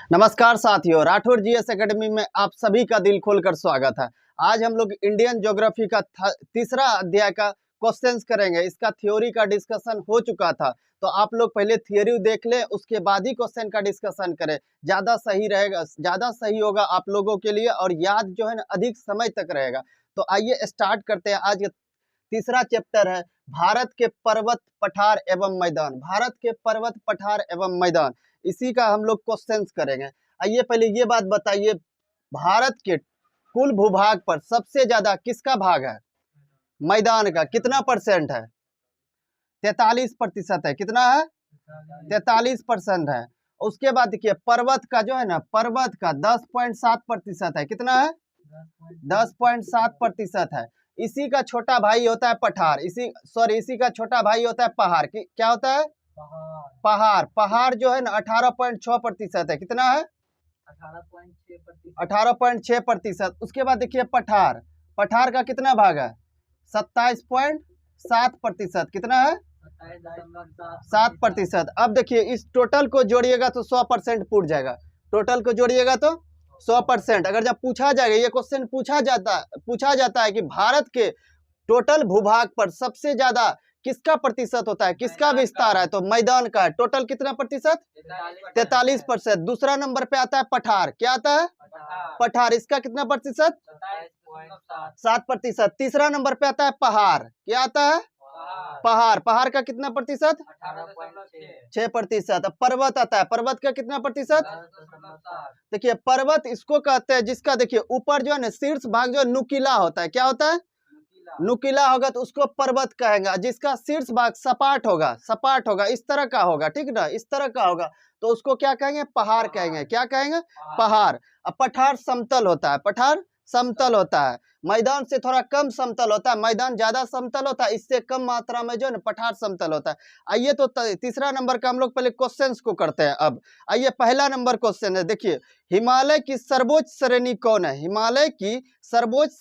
नमस्कार साथियों, Rathore GS academy में आप सभी का दिल खोलकर स्वागत है। आज हम लोग इंडियन ज्योग्राफी का तीसरा अध्याय का क्वेश्चंस करेंगे। इसका थ्योरी का डिस्कशन हो चुका था, तो आप लोग पहले थ्योरी देख लें, उसके बाद ही क्वेश्चन का डिस्कशन करें। ज्यादा सही रहेगा, ज्यादा सही होगा आप लोगों के लिए और याद जो है ना अधिक समय तक रहेगा। तो आइए स्टार्ट करते हैं। आज तीसरा चैप्टर है भारत के पर्वत पठार एवं मैदान। भारत के पर्वत पठार एवं मैदान, इसी का हम लोग क्वेश्चंस करेंगे। आइए पहले ये बात बताइए, भारत के कुल भूभाग पर सबसे ज्यादा किसका भाग है? मैदान का। कितना परसेंट है? 43% है। कितना है? 43% है। उसके बाद देखिए पर्वत का जो है ना, पर्वत का 10.7% है। कितना है? 10.7% है। इसी का छोटा भाई होता है पठार, इसी का छोटा भाई होता है पहाड़। क्या होता है? पहाड़। पहाड़ जो है ना 18.6% है। कितना है? 18.6%। उसके बाद देखिए पठार, पठार का कितना भाग है? 27.7%। कितना है? 7%। अब देखिए इस टोटल को जोड़िएगा तो 100% पूछ जाएगा। टोटल को जोड़िएगा तो 100%। अगर जब पूछा जाएगा, ये क्वेश्चन पूछा जाता है कि भारत के टोटल भूभाग पर सबसे ज्यादा किसका प्रतिशत होता है, किसका विस्तार है, तो मैदान का है। टोटल कितना प्रतिशत? 43%। दूसरा नंबर पे आता है पठार। क्या आता है? पठार। इसका कितना प्रतिशत? 7%। तीसरा नंबर पे आता है पहाड़। क्या आता है? पहाड़। पहाड़ का कितना प्रतिशत? 6%। अब पर्वत आता है, पर्वत का कितना प्रतिशत? देखिए पर्वत इसको कहते हैं जिसका देखिए ऊपर जो है ना शीर्ष भाग जो नुकीला होता है। क्या होता है? नुकीला होगा तो उसको पर्वत कहेंगे। जिसका शीर्ष भाग सपाट होगा, इस तरह का होगा, ठीक ना, इस तरह का होगा तो उसको क्या कहेंगे? पहाड़ कहेंगे। क्या कहेंगे? पहाड़। अब पठार समतल होता है, पठार समतल होता है। मैदान से थोड़ा कम समतल होता है, मैदान ज्यादा समतल होता है, इससे कम मात्रा में जो है ना पठार समतल होता है। आइए तो तीसरा नंबर का हम लोग पहले क्वेश्चंस को करते हैं। अब आइए पहला नंबर क्वेश्चन है, देखिए हिमालय की सर्वोच्च श्रेणी कौन है? हिमालय की सर्वोच्च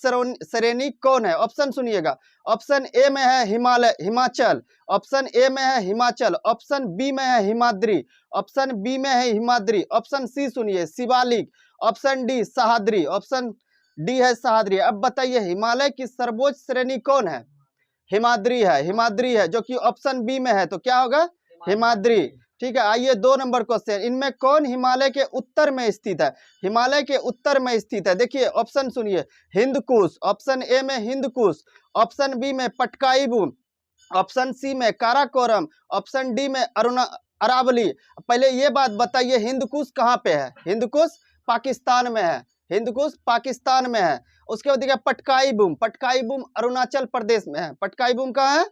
श्रेणी कौन है? ऑप्शन सुनिएगा। ऑप्शन ए में है हिमाचल, ऑप्शन ए में है हिमाचल, ऑप्शन बी में है हिमाद्री, ऑप्शन बी में है हिमाद्री, ऑप्शन सी सुनिए Shivalik, option D Sahyadri, option D है सह्याद्री। अब बताइए हिमालय की सर्वोच्च श्रेणी कौन है? हिमाद्री है, हिमाद्री है, जो कि ऑप्शन बी में है, तो क्या होगा? हिमाद्री। ठीक है। आइए 2 नंबर क्वेश्चन, इनमें कौन हिमालय के उत्तर में स्थित है? हिमालय के उत्तर में स्थित है। देखिए ऑप्शन सुनिए, हिंदकुश, ऑप्शन ए में हिंदकुश, ऑप्शन बी में पटकाई, ऑप्शन सी में काराकोरम, ऑप्शन डी में अरावली। पहले ये बात बताइए हिंदकुश कहाँ पे है? हिंदकुश पाकिस्तान में है, हिंदकुश पाकिस्तान में है। उसके बाद देखिए पटकाई बूम अरुणाचल प्रदेश में है। पटकाई बूम कहाँ है?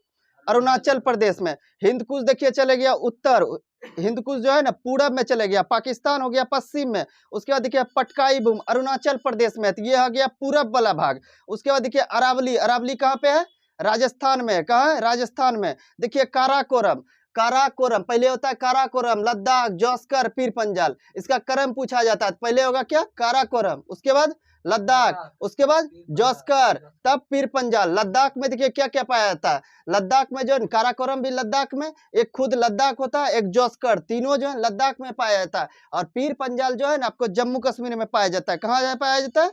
अरुणाचल प्रदेश में। हिंदकुश देखिए चले गया उत्तर, हिंदकुश जो है ना पूरब में चले गया, पाकिस्तान हो गया पश्चिम में। उसके बाद देखिए पटकाई बूम अरुणाचल प्रदेश में, तो ये आ गया पूरब वाला भाग। उसके बाद देखिए अरावली, अरावली कहाँ पे है? राजस्थान में। कहाँ है? राजस्थान में। देखिए काराकोरम, काराकोरम पहले होता है काराकोरम, लद्दाख, जोस्कर, पीर पंजाल। इसका क्रम पूछा जाता है, पहले होगा क्या? काराकोरम, उसके बाद लद्दाख, उसके बाद जोस्कर, तब पीर पंजाल। लद्दाख में देखिए क्या क्या पाया जाता है? लद्दाख में जो है काराकोरम भी लद्दाख में, एक खुद लद्दाख होता है, एक जोस्कर, तीनों जो है लद्दाख में पाया जाता है। और पीर पंजाल जो है ना आपको जम्मू कश्मीर में पाया जाता है। कहाँ पाया जाता है?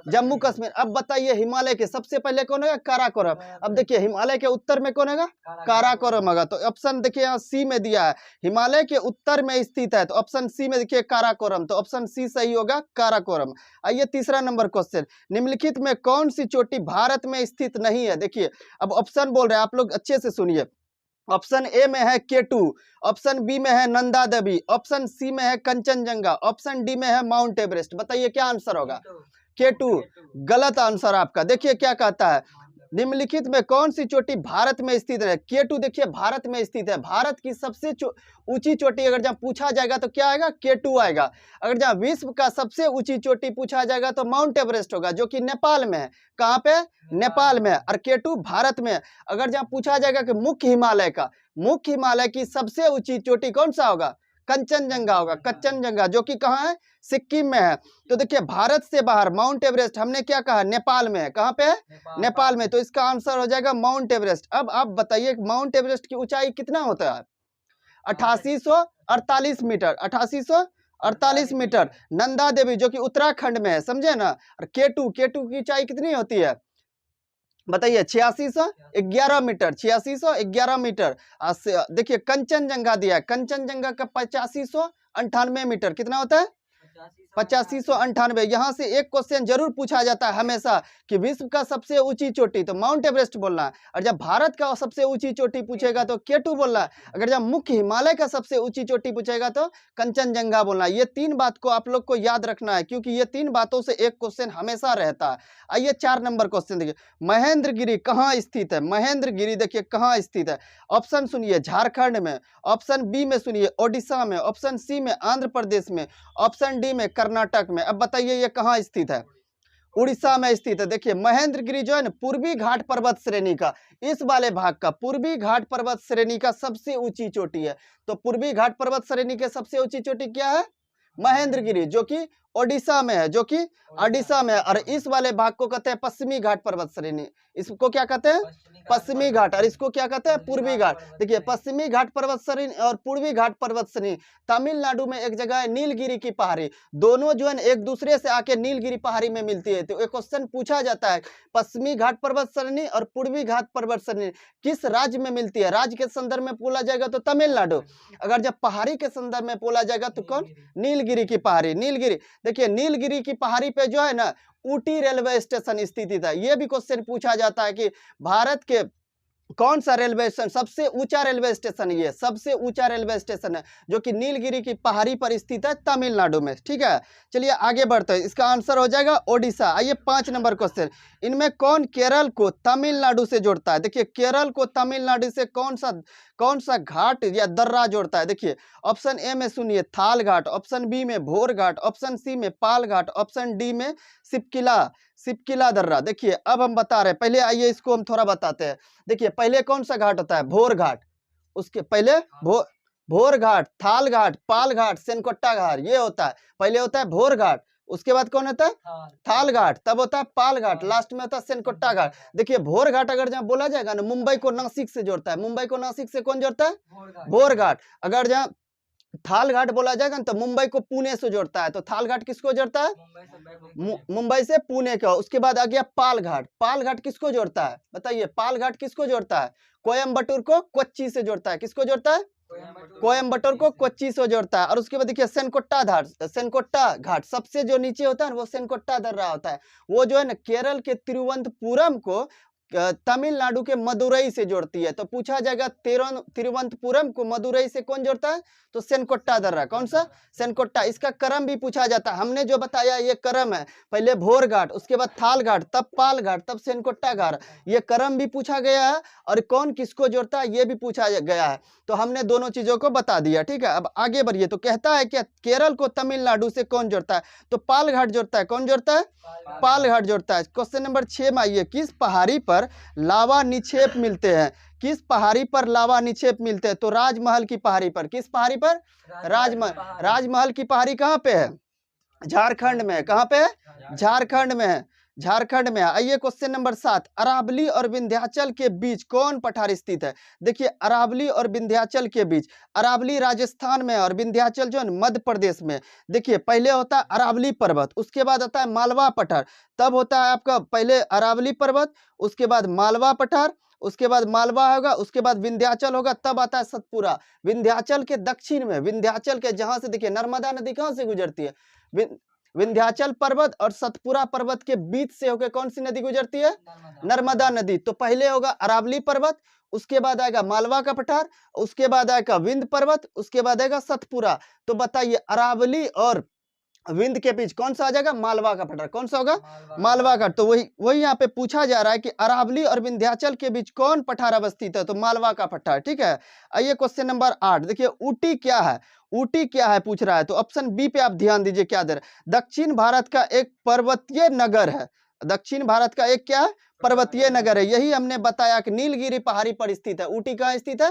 जम्मू कश्मीर। अब बताइए हिमालय के सबसे पहले कौन होगा? काराकोरम। अब देखिए हिमालय के उत्तर में कौन होगा? काराकोरम होगा। तो ऑप्शन देखिए यहाँ सी में दिया है, हिमालय के उत्तर में स्थित है, तो ऑप्शन सी में देखिए काराकोरम, तो ऑप्शन सी सही होगा, काराकोरम। आइए तीसरा नंबर क्वेश्चन, निम्नलिखित में कौन सी चोटी भारत में स्थित नहीं है? देखिए अब ऑप्शन बोल रहे हैं, आप लोग अच्छे से सुनिए। ऑप्शन ए में है केटू, ऑप्शन बी में है नंदा देवी, ऑप्शन सी में है कंचनजंगा, ऑप्शन डी में है माउंट एवरेस्ट। बताइए क्या आंसर होगा? केटू। गलत आंसर आपका। देखिए क्या कहता है, निम्नलिखित में कौन सी चोटी भारत में स्थित है? केटू देखिए भारत में स्थित है। भारत की सबसे ऊंची चोटी अगर जहाँ पूछा जाएगा तो क्या आएगा? केटू आएगा। अगर जहाँ विश्व का सबसे ऊंची चोटी पूछा जाएगा तो माउंट एवरेस्ट होगा, जो कि नेपाल में है। कहाँ पे? नेपाल में। और केटू भारत में। अगर जहाँ पूछा जाएगा कि मुख्य हिमालय की सबसे ऊंची चोटी कौन सा होगा? कंचनजंगा होगा, कंचनजंगा, जो कि कहाँ है? सिक्किम में है। तो देखिए भारत से बाहर माउंट एवरेस्ट हमने क्या कहा? नेपाल में है। कहाँ पे है? नेपाल में। तो इसका आंसर हो जाएगा माउंट एवरेस्ट। अब आप बताइए माउंट एवरेस्ट की ऊंचाई कितना होता है? 8848 मीटर, 48 मीटर। नंदा देवी जो कि उत्तराखंड में है, समझे ना। और केटू की ऊंचाई कितनी होती है बताइए, 8611 मीटर, 8611 मीटर। देखिए कंचनजंगा दिया है, कंचनजंगा का 8598 मीटर, कितना होता है 8598। यहाँ से एक क्वेश्चन जरूर पूछा जाता है हमेशा कि विश्व का सबसे ऊंची चोटी, तो माउंट एवरेस्ट बोलना है। और जब भारत का सबसे ऊंची चोटी पूछेगा तो केटू बोलना है। अगर जब मुख्य हिमालय का सबसे ऊंची चोटी पूछेगा तो कंचनजंगा बोलना है। ये 3 बात को आप लोग को याद रखना है, क्योंकि ये 3 बातों से एक क्वेश्चन हमेशा रहता है। आइए 4 नंबर क्वेश्चन देखिए, महेंद्रगिरी कहाँ स्थित है। महेंद्रगिरी देखिए कहाँ स्थित है। ऑप्शन सुनिए, झारखंड में। ऑप्शन बी में सुनिए, ओडिशा में। ऑप्शन सी में आंध्र प्रदेश में। ऑप्शन डी में कर्नाटक में। अब बताइए ये कहाँ स्थित है। उड़ीसा में स्थित है। देखिए महेंद्रगिरी जो है ना, पूर्वी घाट पर्वत श्रेणी का, इस वाले भाग का पूर्वी घाट पर्वत श्रेणी का सबसे ऊंची चोटी है। तो पूर्वी घाट पर्वत श्रेणी के सबसे ऊंची चोटी क्या है, महेंद्रगिरी, जो कि ओडिशा में है, जो कि ओडिशा में है। और इस वाले भाग को कहते हैं पश्चिमी घाट पर्वत श्रेणी। इसको क्या कहते हैं, पश्चिमी घाट। और इसको क्या कहते हैं, पूर्वी घाट। देखिए पश्चिमी घाट पर्वत श्रेणी और पूर्वी घाट पर्वत श्रेणी तमिलनाडु में एक जगह है नीलगिरी की पहाड़ी। दोनों जो है एक दूसरे से आके नीलगिरी पहाड़ी में मिलती है। तो एक क्वेश्चन पूछा जाता है, पश्चिमी घाट पर्वत श्रेणी और पूर्वी घाट पर्वत श्रेणी किस राज्य में मिलती है। राज्य के संदर्भ में बोला जाएगा तो तमिलनाडु। अगर जब पहाड़ी के संदर्भ में बोला जाएगा तो कौन, नीलगिरी की पहाड़ी। नीलगिरी, देखिए नीलगिरी की पहाड़ी पे जो है ना ऊटी रेलवे स्टेशन स्थित था। ये भी क्वेश्चन पूछा जाता है कि भारत के कौन सा रेलवे स्टेशन सबसे ऊंचा रेलवे स्टेशन, ये सबसे ऊंचा रेलवे स्टेशन है जो कि नीलगिरी की पहाड़ी पर स्थित है तमिलनाडु में। ठीक है, चलिए आगे बढ़ते हैं। इसका आंसर हो जाएगा ओडिशा। आइए 5 नंबर क्वेश्चन, इनमें कौन केरल को तमिलनाडु से जोड़ता है। देखिए केरल को तमिलनाडु से कौन सा घाट या दर्रा जोड़ता है। देखिए ऑप्शन ए में सुनिए थाल घाट, ऑप्शन बी में भोर घाट, ऑप्शन सी में पाल घाट, ऑप्शन डी में सिपकिला दर्रा। देखिए अब हम बता रहे हैं, पहले आइए इसको हम थोड़ा बताते हैं। देखिए पहले कौन सा घाट होता है, भोर घाट। उसके पहले भोर घाट, थाल घाट, पाल घाट, सेनकोट्टा घाट, ये होता है। पहले होता है भोर घाट, उसके बाद कौन होता है थाल घाट, तब होता है पाल घाट, लास्ट में होता है सेनकोट्टा घाट। देखिए भोर घाट अगर जहाँ बोला जाएगा ना, मुंबई को नासिक से जोड़ता है। मुंबई को नासिक से कौन जोड़ता है, भोर घाट। अगर जहाँ थाल घाट बोला जाएगा ना तो मुंबई को पुणे से जोड़ता है। तो थाल घाट किसको जोड़ता है, मुंबई से पुणे का। उसके बाद आ गया पाल घाट। पाल घाट किसको जोड़ता है बताइए, पाल घाट किसको जोड़ता है, कोयम्बटूर को कोच्चि से जोड़ता है। किसको जोड़ता है, कोयम्बटूर को कोच्चि से जोड़ता है। और उसके बाद देखिए सेनकोट्टा घाट सबसे जो नीचे होता है वो सेनकोट्टा दर्रा होता है। वो जो है ना केरल के तिरुवनंतपुरम को तमिलनाडु के मदुरई से जोड़ती है। तो पूछा जाएगा तिरुवनंतपुरम को मदुरई से कौन जोड़ता है, तो सेनकोट्टा दर्रा। कौन सा, सेनकोट्टा। इसका क्रम भी पूछा जाता है, हमने जो बताया ये क्रम है, पहले भोर घाट, उसके बाद थाल घाट, तब पाल घाट, तब सेनकोट्टा घाट। ये क्रम भी पूछा गया है और कौन किसको जोड़ता है ये भी पूछा गया है। तो हमने दोनों चीजों को बता दिया। ठीक है, अब आगे बढ़िए। तो कहता है कि केरल को तमिलनाडु से कौन जोड़ता है, तो पाल घाट जोड़ता है। कौन जोड़ता है, पाल घाट जोड़ता है। क्वेश्चन नंबर 6 में आइए, किस पहाड़ी पर लावा निक्षेप मिलते हैं। किस पहाड़ी पर लावा निक्षेप मिलते हैं, तो राजमहल की पहाड़ी पर। किस पहाड़ी पर, राजमहल की पहाड़ी कहाँ पे है, झारखंड में। कहाँ पे है, झारखंड में है, झारखंड में। आइए क्वेश्चन नंबर 7, अरावली और विंध्याचल के बीच कौन पठार स्थित है। देखिए अरावली और विंध्याचल के बीच, अरावली राजस्थान में और विंध्याचल जो है मध्य प्रदेश में। देखिए पहले होता है अरावली पर्वत, उसके बाद आता है मालवा पठार, तब होता है आपका पहले अरावली पर्वत, उसके बाद मालवा पठार, उसके बाद मालवा होगा, उसके बाद विंध्याचल होगा, तब आता है सतपुरा। विंध्याचल के दक्षिण में, विंध्याचल के जहां से देखिए नर्मदा नदी कहां से गुजरती है, विंध्याचल पर्वत और सतपुरा पर्वत के बीच से होकर कौन सी नदी गुजरती है, नर्मदा नदी। तो पहले होगा अरावली पर्वत, उसके बाद आएगा मालवा का पठार, उसके बाद आएगा विंध्य पर्वत, उसके बाद आएगा सतपुरा। तो बताइए अरावली और विंध्य के बीच कौन सा आ जाएगा, मालवा का पठार। कौन सा होगा, मालवा का। तो वही यहाँ पे पूछा जा रहा है कि अरावली और विंध्याचल के बीच कौन पठार अवस्थित है, तो मालवा का पठार। ठीक है, आइए क्वेश्चन नंबर 8 देखिए, ऊटी क्या है, ऊटी क्या है पूछ रहा है। तो ऑप्शन बी पे आप ध्यान दीजिए क्या दे रहा है, दक्षिण भारत का एक पर्वतीय नगर है। दक्षिण भारत का एक क्या है, पर्वतीय नगर है। यही हमने बताया कि नीलगिरी पहाड़ी पर स्थित है। ऊटी कहाँ स्थित है,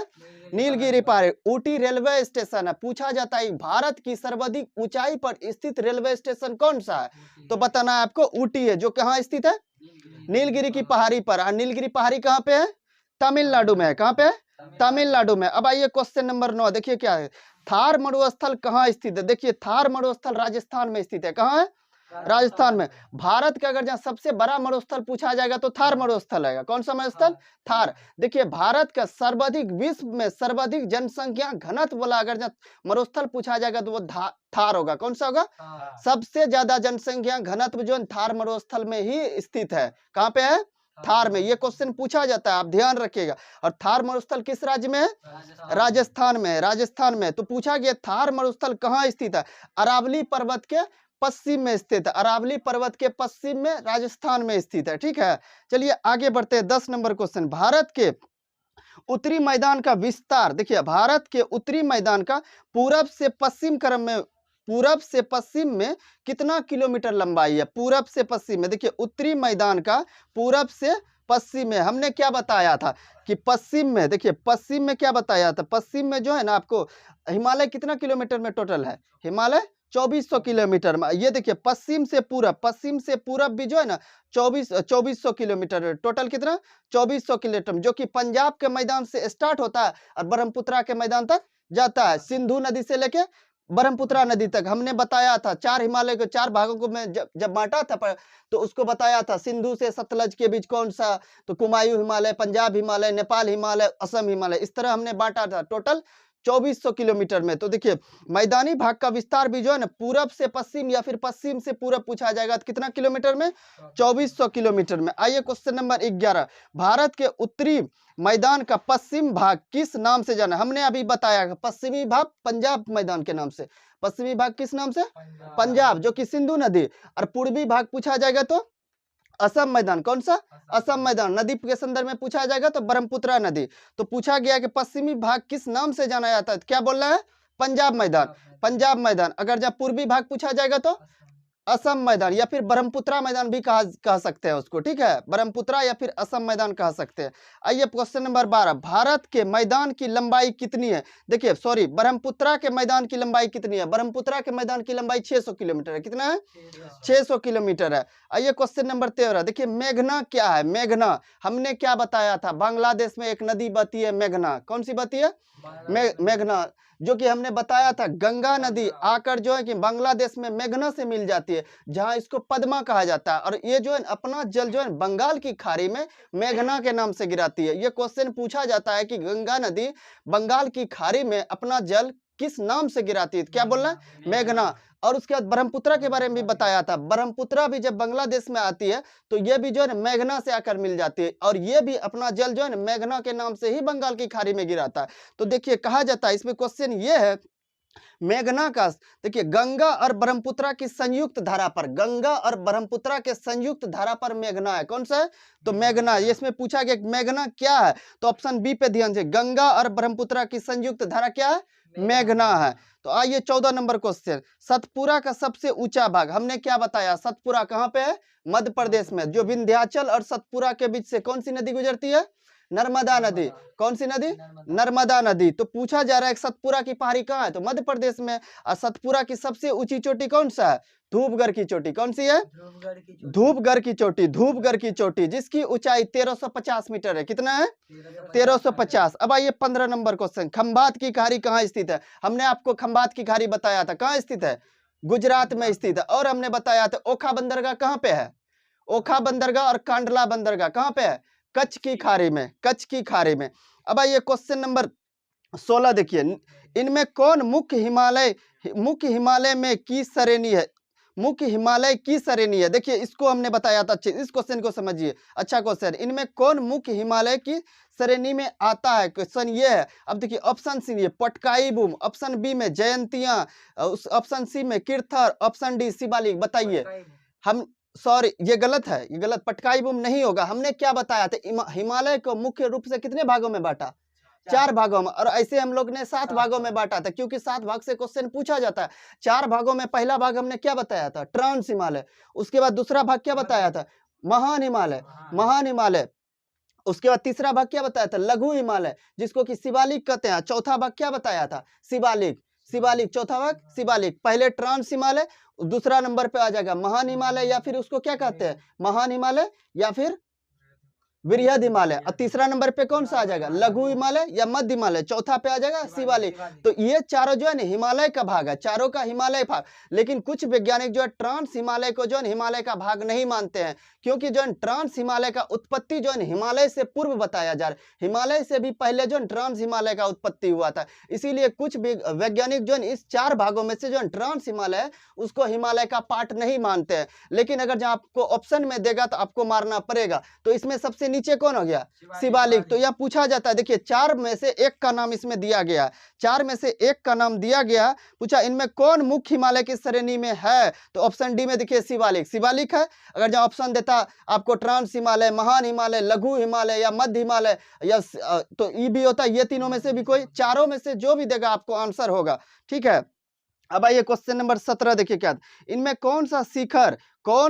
नीलगिरी पहाड़ी। ऊटी रेलवे स्टेशन है, पूछा जाता है भारत की सर्वाधिक ऊंचाई पर स्थित रेलवे स्टेशन कौन सा है, तो बताना है आपको ऊटी है, जो कहाँ स्थित है, नीलगिरी की पहाड़ी पर। और नीलगिरी पहाड़ी कहाँ पे है, तमिलनाडु में है। कहाँ पे है, तमिलनाडु में। अब आइए क्वेश्चन नंबर 9 देखिए क्या है, थार मरुस्थल कहाँ स्थित है? देखिए थार मरुस्थल राजस्थान में स्थित है। कहाँ है? राजस्थान में। भारत का अगर जहाँ सबसे बड़ा मरुस्थल पूछा जाएगा तो थार मरुस्थल है। कौन सा मरुस्थल? थार। देखिए भारत का सर्वाधिक, विश्व में सर्वाधिक जनसंख्या घनत्व वाला अगर जहाँ मरुस्थल पूछा जाएगा तो वो थार होगा। कौन सा होगा? सबसे ज्यादा जनसंख्या घनत्व जो थार मरुस्थल में ही स्थित है। कहाँ पे है? थार में। ये क्वेश्चन पूछा जाता है, आप ध्यान रखिएगा। और थार मरुस्थल किस राज्य में है? राजस्थान में। राजस्थान में। तो पूछा गया थार मरुस्थल कहाँ स्थित है? अरावली पर्वत के पश्चिम में स्थित है। अरावली पर्वत के पश्चिम में राजस्थान में स्थित है। ठीक है, चलिए आगे बढ़ते हैं। 10 नंबर क्वेश्चन, भारत के उत्तरी मैदान का विस्तार। देखिए भारत के उत्तरी मैदान का पूरब से पश्चिम क्रम में, पूरब से पश्चिम में कितना किलोमीटर लंबाई है? पूरब से पश्चिम में। देखिए उत्तरी मैदान का पूरब से पश्चिम में हमने क्या बताया था कि पश्चिम में, देखिए पश्चिम में क्या बताया था, पश्चिम में जो है ना आपको हिमालय कितना किलोमीटर में टोटल है? हिमालय 2400 किलोमीटर में। ये देखिए पश्चिम से पूरब, पश्चिम से पूरब भी जो है ना 2400 किलोमीटर, टोटल कितना? 2400 किलोमीटर, जो कि पंजाब के मैदान से स्टार्ट होता है और ब्रह्मपुत्रा के मैदान तक जाता है। सिंधु नदी से लेके ब्रह्मपुत्रा नदी तक हमने बताया था। चार हिमालय को चार भागों को मैं जब बांटा था तो उसको बताया था सिंधु से सतलज के बीच कौन सा, तो कुमायूं हिमालय, पंजाब हिमालय, नेपाल हिमालय, असम हिमालय, इस तरह हमने बांटा था टोटल 2400 किलोमीटर में। तो देखिए मैदानी भाग का विस्तार भी जो है ना पूरब से पश्चिम या फिर पश्चिम से पूरब पूछा जाएगा तो कितना किलोमीटर में? 2400 किलोमीटर में। आइए क्वेश्चन नंबर 11, भारत के उत्तरी मैदान का पश्चिम भाग किस नाम से जाना? हमने अभी बताया पश्चिमी भाग पंजाब मैदान के नाम से। पश्चिमी भाग किस नाम से? पंजाब, जो कि सिंधु नदी। और पूर्वी भाग पूछा जाएगा तो असम मैदान। कौन सा? असम मैदान। नदी के संदर्भ में पूछा जाएगा तो ब्रह्मपुत्रा नदी। तो पूछा गया कि पश्चिमी भाग किस नाम से जाना जाता है? क्या बोल रहा है? पंजाब मैदान। पंजाब मैदान। अगर जब पूर्वी भाग पूछा जाएगा तो असम मैदान या फिर ब्रह्मपुत्रा मैदान भी कह सकते हैं उसको। ठीक है, ब्रह्मपुत्रा या फिर असम मैदान कह सकते हैं। आइए क्वेश्चन नंबर 12, भारत के मैदान की लंबाई कितनी है? देखिए सॉरी, ब्रह्मपुत्रा के मैदान की लंबाई कितनी है? ब्रह्मपुत्रा के मैदान की लंबाई 600 किलोमीटर है। कितना है? 600 किलोमीटर है। आइए क्वेश्चन नंबर 13, देखिए मेघना क्या है? मेघना हमने क्या बताया था? बांग्लादेश में एक नदी बहती है मेघना। कौन सी बहती है? मेघना, जो कि हमने बताया था गंगा नदी आकर जो है कि बांग्लादेश में मेघना से मिल जाती है, जहां इसको पद्मा कहा जाता है। और ये जो है अपना जल जो है बंगाल की खाड़ी में मेघना के नाम से गिराती है। ये क्वेश्चन पूछा जाता है कि गंगा नदी बंगाल की खाड़ी में अपना जल किस नाम से गिराती है? क्या बोलना है? मेघना। और उसके बाद ब्रह्मपुत्रा के बारे में भी बताया था। ब्रह्मपुत्रा भी जब बांग्लादेश में आती है तो ये भी जो है मेघना से आकर मिल जाती है, और ये भी अपना जल जो है मेघना के नाम से ही बंगाल की खाड़ी में गिराता है। तो देखिए कहा जाता है, इसमें क्वेश्चन ये है मेघना का, देखिए गंगा और ब्रह्मपुत्रा की संयुक्त धारा पर, गंगा और ब्रह्मपुत्रा के संयुक्त धारा पर मेघना है। कौन सा है? तो मेघना। ये इसमें पूछा गया मेघना क्या है, तो ऑप्शन बी पे ध्यान से, गंगा और ब्रह्मपुत्रा की संयुक्त धारा क्या है? मेघना है। तो आइए 14 नंबर क्वेश्चन, सतपुरा का सबसे ऊंचा भाग हमने क्या बताया? सतपुरा कहाँ पे है? मध्य प्रदेश में। जो विंध्याचल और सतपुरा के बीच से कौन सी नदी गुजरती है? नर्मदा नदी। कौन सी नदी? नर्मदा नदी। तो पूछा जा रहा है सतपुरा की पहाड़ी कहाँ है? तो मध्य प्रदेश में। और सतपुरा की सबसे ऊंची चोटी कौन सा है? धूपगढ़ की चोटी। कौन सी है? धूपगढ़ की चोटी। धूपगढ़ की चोटी जिसकी ऊंचाई 1350 मीटर है। कितना है? 1350। अब आइए 15 नंबर क्वेश्चन, खंभात की खाड़ी कहाँ स्थित है? हमने आपको खंभात की खाड़ी बताया था, कहाँ स्थित है? गुजरात में स्थित है। और हमने बताया था ओखा बंदरगाह कहाँ पे है? ओखा बंदरगाह और कांडला बंदरगाह कहाँ पे है? कच्छ की खाड़ी में। कच्छ की खाड़ी में। अब आइए क्वेश्चन नंबर 16, देखिए इनमें कौन मुख्य हिमालय में की श्रेणी है? मुख्य हिमालय की श्रेणी है। देखिए इसको हमने बताया था, अच्छे इस क्वेश्चन को समझिए, अच्छा क्वेश्चन। इनमें कौन मुख्य हिमालय की श्रेणी में आता है? क्वेश्चन ये है। अब देखिए ऑप्शन सी ये पटकाई बूम, ऑप्शन बी में जयंतियां, ऑप्शन सी में किरथर, ऑप्शन डी शिवालिक। बताइए। हम सॉरी ये गलत है, ये गलत, पटकाई बूम नहीं होगा। हमने क्या बताया था? हिमालय को मुख्य रूप से कितने भागों में बांटा? 4 भागों में। और ऐसे हम लोग ने 7 भागों में बांटा था, क्योंकि 7 भाग से क्वेश्चन पूछा जाता है। 4 भागों में पहला भाग हमने क्या बताया था? ट्रांस हिमालय। उसके बाद दूसरा भाग क्या बताया था? महान हिमालय। महान हिमालय। उसके बाद तीसरा भाग क्या बताया था? लघु हिमालय, जिसको कि शिवालिक कहते हैं। चौथा भाग क्या बताया था? शिवालिक। शिवालिक चौथा भाग शिवालिक। पहले ट्रांस हिमालय, दूसरा नंबर पे आ जाएगा महान हिमालय, या फिर उसको क्या कहते हैं? महान हिमालय या फिर वृहद हिमालय। और तीसरा नंबर पे कौन सा आ जाएगा? लघु हिमालय या मध्य हिमालय। चौथा पे आ जाएगा शिवालिक। तो ये चारों जो है ना हिमालय का भाग है, चारों का हिमालय भाग। लेकिन कुछ वैज्ञानिक जो है ट्रांस हिमालय को जो है हिमालय का भाग नहीं मानते हैं, क्योंकि जो है ट्रांस हिमालय का उत्पत्ति जो है हिमालय से पूर्व बताया जा रहा है। हिमालय से भी पहले जो है ट्रांस हिमालय का उत्पत्ति हुआ था। इसीलिए कुछ वैज्ञानिक जो है इस चार भागों में से जो है ट्रांस हिमालय है उसको हिमालय का पार्ट नहीं मानते हैं। लेकिन अगर जब आपको ऑप्शन में देगा तो आपको मारना पड़ेगा। तो इसमें सबसे नीचे कौन हो गया? शिवालिक। तो यह पूछा जाता है, देखिए चार में से एक का नाम इसमें दिया गया, चार में से एक का नाम दिया गया। पूछा इनमें कौन मुख्य हिमालय की श्रेणी में है? तो ऑप्शन डी में देखिए शिवालिक, शिवालिक है। अगर जो ऑप्शन देता आपको ट्रांस हिमालय, महान हिमालय, लघु हिमालय या मध्य हिमालय या तो ई भी होता, ये तीनों में से भी कोई, चारों में से जो भी देगा आपको आंसर होगा। ठीक है, अब आइए क्वेश्चन नंबर 17 देखिए क्या, इनमें कौन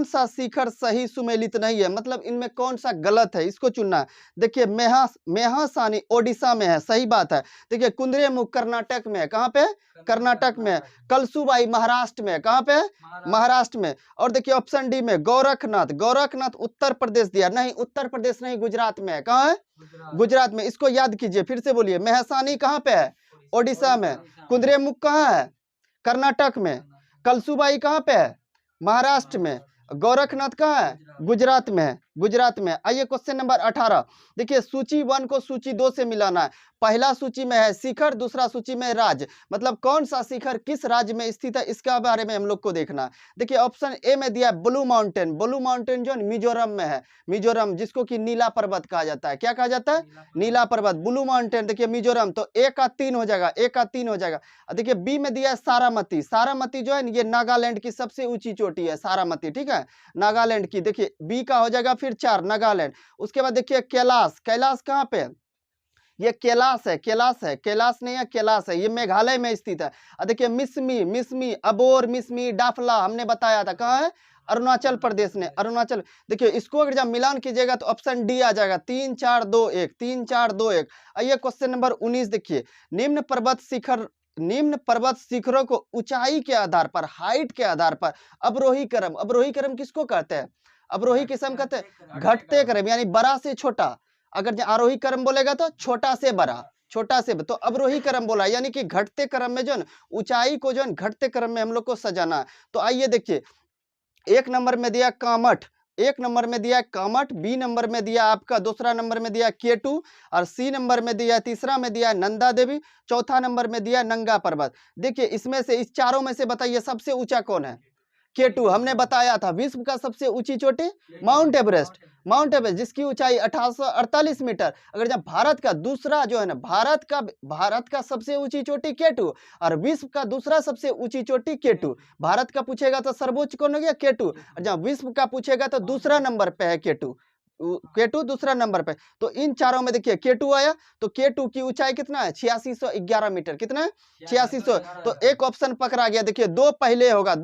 सा शिखर सही सुमेलित नहीं है, मतलब इनमें कौन सा गलत है, इसको चुनना है। देखिए मेहासानी ओडिशा में है, सही बात है। देखिए कुद्रेमुख कर्नाटक में है, कहाँ पे? कर्नाटक में। कलसुबाई महाराष्ट्र में, कहाँ पे? महाराष्ट्र में। और देखिए ऑप्शन डी में गोरखनाथ उत्तर प्रदेश दिया, नहीं उत्तर प्रदेश नहीं, गुजरात में है। कहाँ है? गुजरात में। इसको याद कीजिए, फिर से बोलिए, मेहसानी कहाँ पे है? ओडिशा में। कुद्रेमुख कहाँ है? कर्नाटक में। कलसुबाई कहाँ पे है? महाराष्ट्र में। गोरखनाथ कहाँ है? गुजरात में है, गुजरात में। आइए क्वेश्चन नंबर 18 देखिए, सूची 1 को सूची 2 से मिलाना है। पहला सूची में है शिखर, दूसरा सूची में राज्य, मतलब कौन सा शिखर किस राज्य में स्थित है इसका बारे में हम लोग को देखना है। देखिए ऑप्शन ए में दिया ब्लू माउंटेन, ब्लू माउंटेन जो मिजोरम में है, मिजोरम जिसको कि नीला पर्वत कहा जाता है। क्या कहा जाता है? नीला पर्वत, ब्लू माउंटेन। देखिए मिजोरम, तो ए का 3 हो जाएगा, ए का 3 हो जाएगा। देखिए बी में दिया है सारामती, सारामती जो है ये नागालैंड की सबसे ऊंची चोटी है, सारामती। ठीक है, नागालैंड की। देखिए बी का हो जाएगा फिर 4 नागालैंड। उसके बाद देखिए कैलाश, कैलाश कहाँ पे है? ये कैलाश है, कैलाश नहीं है, कैलाश है, ये मेघालय में स्थित है। और देखिए मिसमी, अबोर, मिसमी, डाफला हमने बताया था, कहाँ है? अरुणाचल प्रदेश ने, अरुणाचल। देखिए इसको अगर जब मिलान कीजिएगा तो ऑप्शन डी आ जाएगा, 3 4 2 1, 3 4 2 1। आइए क्वेश्चन नंबर 19 देखिए, निम्न पर्वत शिखरों को ऊंचाई के आधार पर, हाइट के आधार पर अवरोही क्रम किसको कहते हैं? अवरोही किस्म कहते हैं घटते क्रम, यानी बड़ा से छोटा। अगर आरोही क्रम बोलेगा तो छोटा से बड़ा, तो अवरोही क्रम बोला, यानी कि घटते क्रम में जो है ऊंचाई को जो है घटते क्रम में हम लोग को सजाना है। तो आइए देखिए, एक नंबर में दिया कामठ, बी नंबर में दिया आपका, दूसरा नंबर में दिया केटू, और सी नंबर में दिया, तीसरा में दिया नंदा देवी, चौथा नंबर में दिया नंगा पर्वत। देखिए इसमें से, इस चारों में से बताइए सबसे ऊंचा कौन है? केटू। हमने बताया था विश्व का सबसे ऊंची चोटी माउंट एवरेस्ट, जिसकी ऊंचाई 1848 मीटर। अगर जब भारत का दूसरा जो है ना, भारत का सबसे ऊंची चोटी केटू, और विश्व का दूसरा सबसे ऊंची चोटी केटू। भारत का पूछेगा तो सर्वोच्च कौन हो गया? केटू। और जब विश्व का पूछेगा तो दूसरा नंबर पे है केटू, दूसरा नंबर पे। तो इन चारों में देखिए केटू आया, तो केटू की ऊंचाई कितना है? 8611 मीटर। कितना है? 8600। तो एक ऑप्शन पकड़ा गया। देखिए दो पहले हो गया,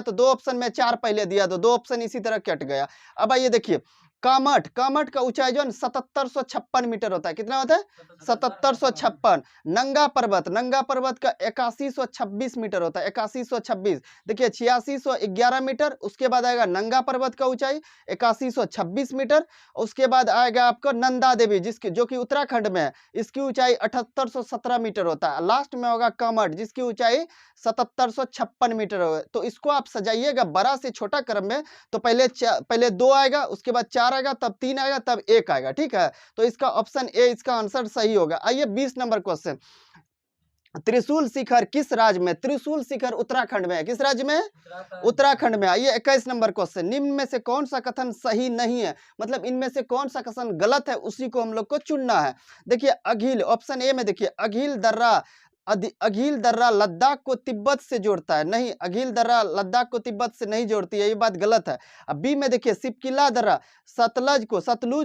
तो दो ऑप्शन में 4 पहले दिया, तो 2 ऑप्शन इसी तरह कट गया। अब आइए देखिए कामठ का ऊंचाई जो है 7756 मीटर होता है। कितना होता है? 7756। नंगा पर्वत का 8126 मीटर होता है, 8126। देखिए 8611 मीटर, उसके बाद आएगा नंगा पर्वत का ऊंचाई 8126 मीटर। उसके बाद आएगा आपको नंदा देवी, जो कि उत्तराखंड में है, इसकी ऊंचाई 7817 मीटर होता है। लास्ट में होगा कामठ, जिसकी ऊंचाई 7756 मीटर होगा। तो इसको आप सजाइएगा बड़ा से छोटा क्रम में, तो पहले 2 आएगा, उसके बाद 4 आएगा, तब 3 आएगा, तब 1 आएगा। ठीक है, तो इसका ऑप्शन ए इसका आंसर सही होगा। आइए 20 नंबर क्वेश्चन, त्रिशूल शिखर किस राज्य में? त्रिशूल शिखर उत्तराखंड में है। किस राज्य में? उत्तराखंड में। आइए 21 नंबर क्वेश्चन, निम्न में से कौन सा कथन सही नहीं है, मतलब इनमें से कौन सा कथन गलत है, उसी को हम लोग को चुनना है। देखिए अघिल, ऑप्शन ए में देखिए अघिल दर्रा लद्दाख को तिब्बत से जोड़ता है, नहीं, अघिल दर्रा लद्दाख को तिब्बत से नहीं जोड़ती है, ये बात गलत है। अब बी में देखिए सिपकिला दर्रा सतलुज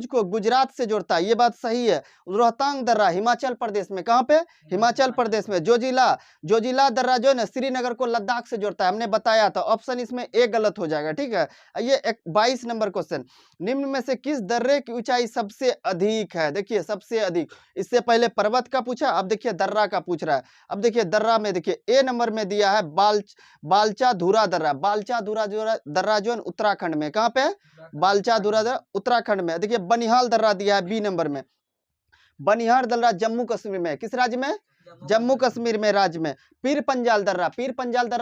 को गुजरात से जोड़ता है, ये बात सही है। रोहतांग दर्रा हिमाचल प्रदेश में, कहाँ पे? हिमाचल प्रदेश में। जोजिला दर्रा जो है ना श्रीनगर को लद्दाख से जोड़ता है, हमने बताया था। ऑप्शन इसमें ए गलत हो जाएगा। ठीक है, ये 22 नंबर क्वेश्चन, निम्न में से किस दर्रे की ऊंचाई सबसे अधिक है? देखिए सबसे अधिक, इससे पहले पर्वत का पूछा, अब देखिए दर्रा का पूछ रहा है। अब देखिए दर्रा में देखिए ए नंबर में दिया है बालचा धुरा दर्रा। बालचा धुरा दर्रा जो है उत्तराखंड में, कहाँ पे है? बालचा धुरा दर्रा उत्तराखंड में। देखिए बनिहाल दर्रा दिया है बी नंबर में। बनिहाल दर्रा जम्मू कश्मीर में, किस राज्य में? जम्मू कश्मीर में राज्य में। पीर पंजाल दर्रा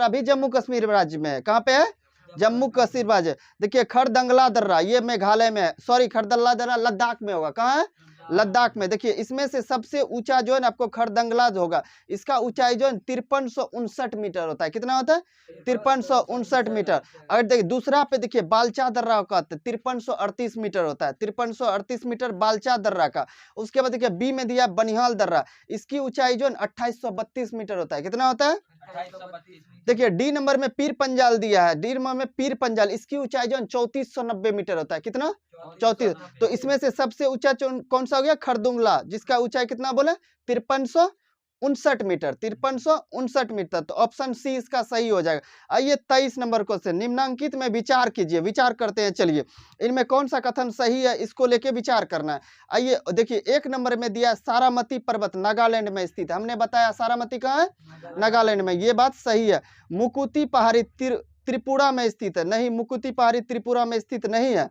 भी जम्मू कश्मीर राज्य में है, कहाँ पे है? जम्मू कश्मीर राज्य। देखिए खरदंगला दर्रा ये मेघालय में, सॉरी खरदंगला दर्रा लद्दाख में होगा, कहाँ है? लद्दाख में। देखिए इसमें से सबसे ऊंचा जो है ना आपको खरदंगला होगा, इसका ऊंचाई जो है 5359 मीटर होता है। कितना होता है? 5359 मीटर। अगर देखिए दूसरा पे देखिए बालचा दर्रा का 5338 मीटर होता है, 5338 मीटर बालचा दर्रा का। उसके बाद देखिए बी में दिया बनिहाल दर्रा, इसकी ऊंचाई जो है 2832 मीटर होता है। कितना होता है? देखिए डी नंबर में पीर पंजाल दिया है, डी नंबर में पीर पंजाल, इसकी ऊंचाई जो है 3490 मीटर होता है। कितना? 34। तो इसमें से सबसे ऊंचा कौन सा हो गया? खरदुंगला, जिसका ऊंचाई कितना बोले? 5359 मीटर, 5359 मीटर। तो ऑप्शन सी इसका सही हो जाएगा। आइए 23 नंबर क्वेश्चन, निम्नांकित में विचार कीजिए। विचार करते हैं, चलिए इनमें कौन सा कथन सही है इसको लेके विचार करना है। आइए देखिए एक नंबर में दिया सारामती पर्वत नागालैंड में स्थित है। हमने बताया सारामती कहाँ है? नागालैंड में, ये बात सही है। मुकुति पहाड़ी त्रिपुरा में स्थित है, नहीं मुकुति पहाड़ी त्रिपुरा में स्थित नहीं है,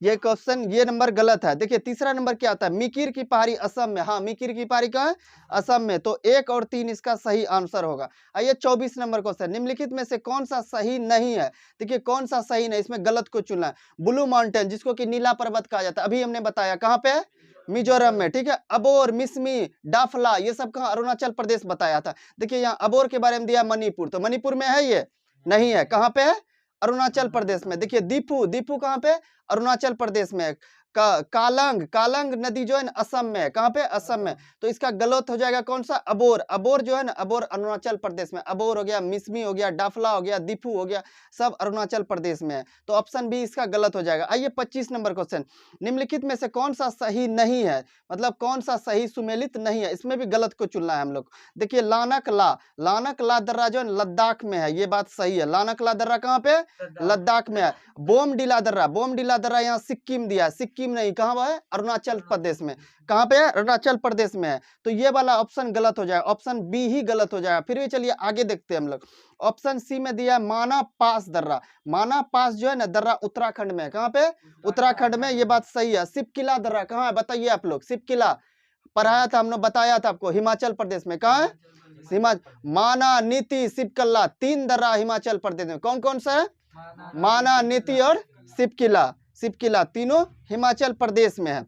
ये क्वेश्चन ये नंबर गलत है। देखिए तीसरा नंबर क्या आता है? मिकिर की पहाड़ी असम में, हाँ मिकिर की पहाड़ी कहाँ है? असम में। तो 1 और 3 इसका सही आंसर होगा। आइए 24 नंबर क्वेश्चन, निम्नलिखित में से कौन सा सही नहीं है? देखिए कौन सा सही नहीं, इसमें गलत को चुनना है। ब्लू माउंटेन जिसको कि नीला पर्वत कहा जाता है, अभी हमने बताया कहाँ पे है? मिजोरम में, ठीक है। अबोर, मिसमी, डाफला ये सब कहाँ? अरुणाचल प्रदेश बताया था। देखिए यहाँ अबोर के बारे में दिया मणिपुर, तो मणिपुर में है ये? नहीं है। कहाँ पे है? अरुणाचल प्रदेश में। देखिए दीपू, दीपू कहाँ पे? अरुणाचल प्रदेश में। कालंग, कालंग नदी जो है ना असम में, कहाँ पे? असम में। तो इसका गलत हो जाएगा कौन सा? अबोर, अबोर जो है ना अबोर अरुणाचल प्रदेश में। अबोर हो गया, मिसमी हो गया, डाफला हो गया, दीपू हो गया, सब अरुणाचल प्रदेश में है। तो ऑप्शन बी इसका गलत हो जाएगा। आइए 25 नंबर क्वेश्चन, निम्नलिखित में से कौन सा सही नहीं है, मतलब कौन सा सही सुमेलित नहीं है, इसमें भी गलत को चुनना है हम लोग। देखिए लानक ला दर्रा जो है लद्दाख में है, ये बात सही है। लानक ला दर्रा कहाँ पे? लद्दाख में है। बोमडिला दर्रा यहाँ सिक्किम दिया, सिक्किम नहीं, कहाँ है? अरुणाचल प्रदेश में। कहाँ पे है? अरुणाचल प्रदेश में है। तो ये वाला ऑप्शन गलत हो जाएगा, ऑप्शन बी ही गलत हो जाएगा। फिर भी चलिए आगे देखते हैं हम लोग। ऑप्शन सी में दिया माना पास दर्रा, माना पास जो है ना दर्रा उत्तराखंड में, कहाँ पे? उत्तराखंड में, ये बात सही है। सिपकिला दर्रा कहाँ है बताइए आप लोग? सिपकिला पढ़ाया था हमने, बताया था आपको, हिमाचल प्रदेश में। कहाँ है? माना, नीति, सिपकल्ला, 3 दर्रा हिमाचल प्रदेश में। कौन कौन सा है? माना, नीति और सिपकिला, सिपकिला तीनों हिमाचल प्रदेश में है।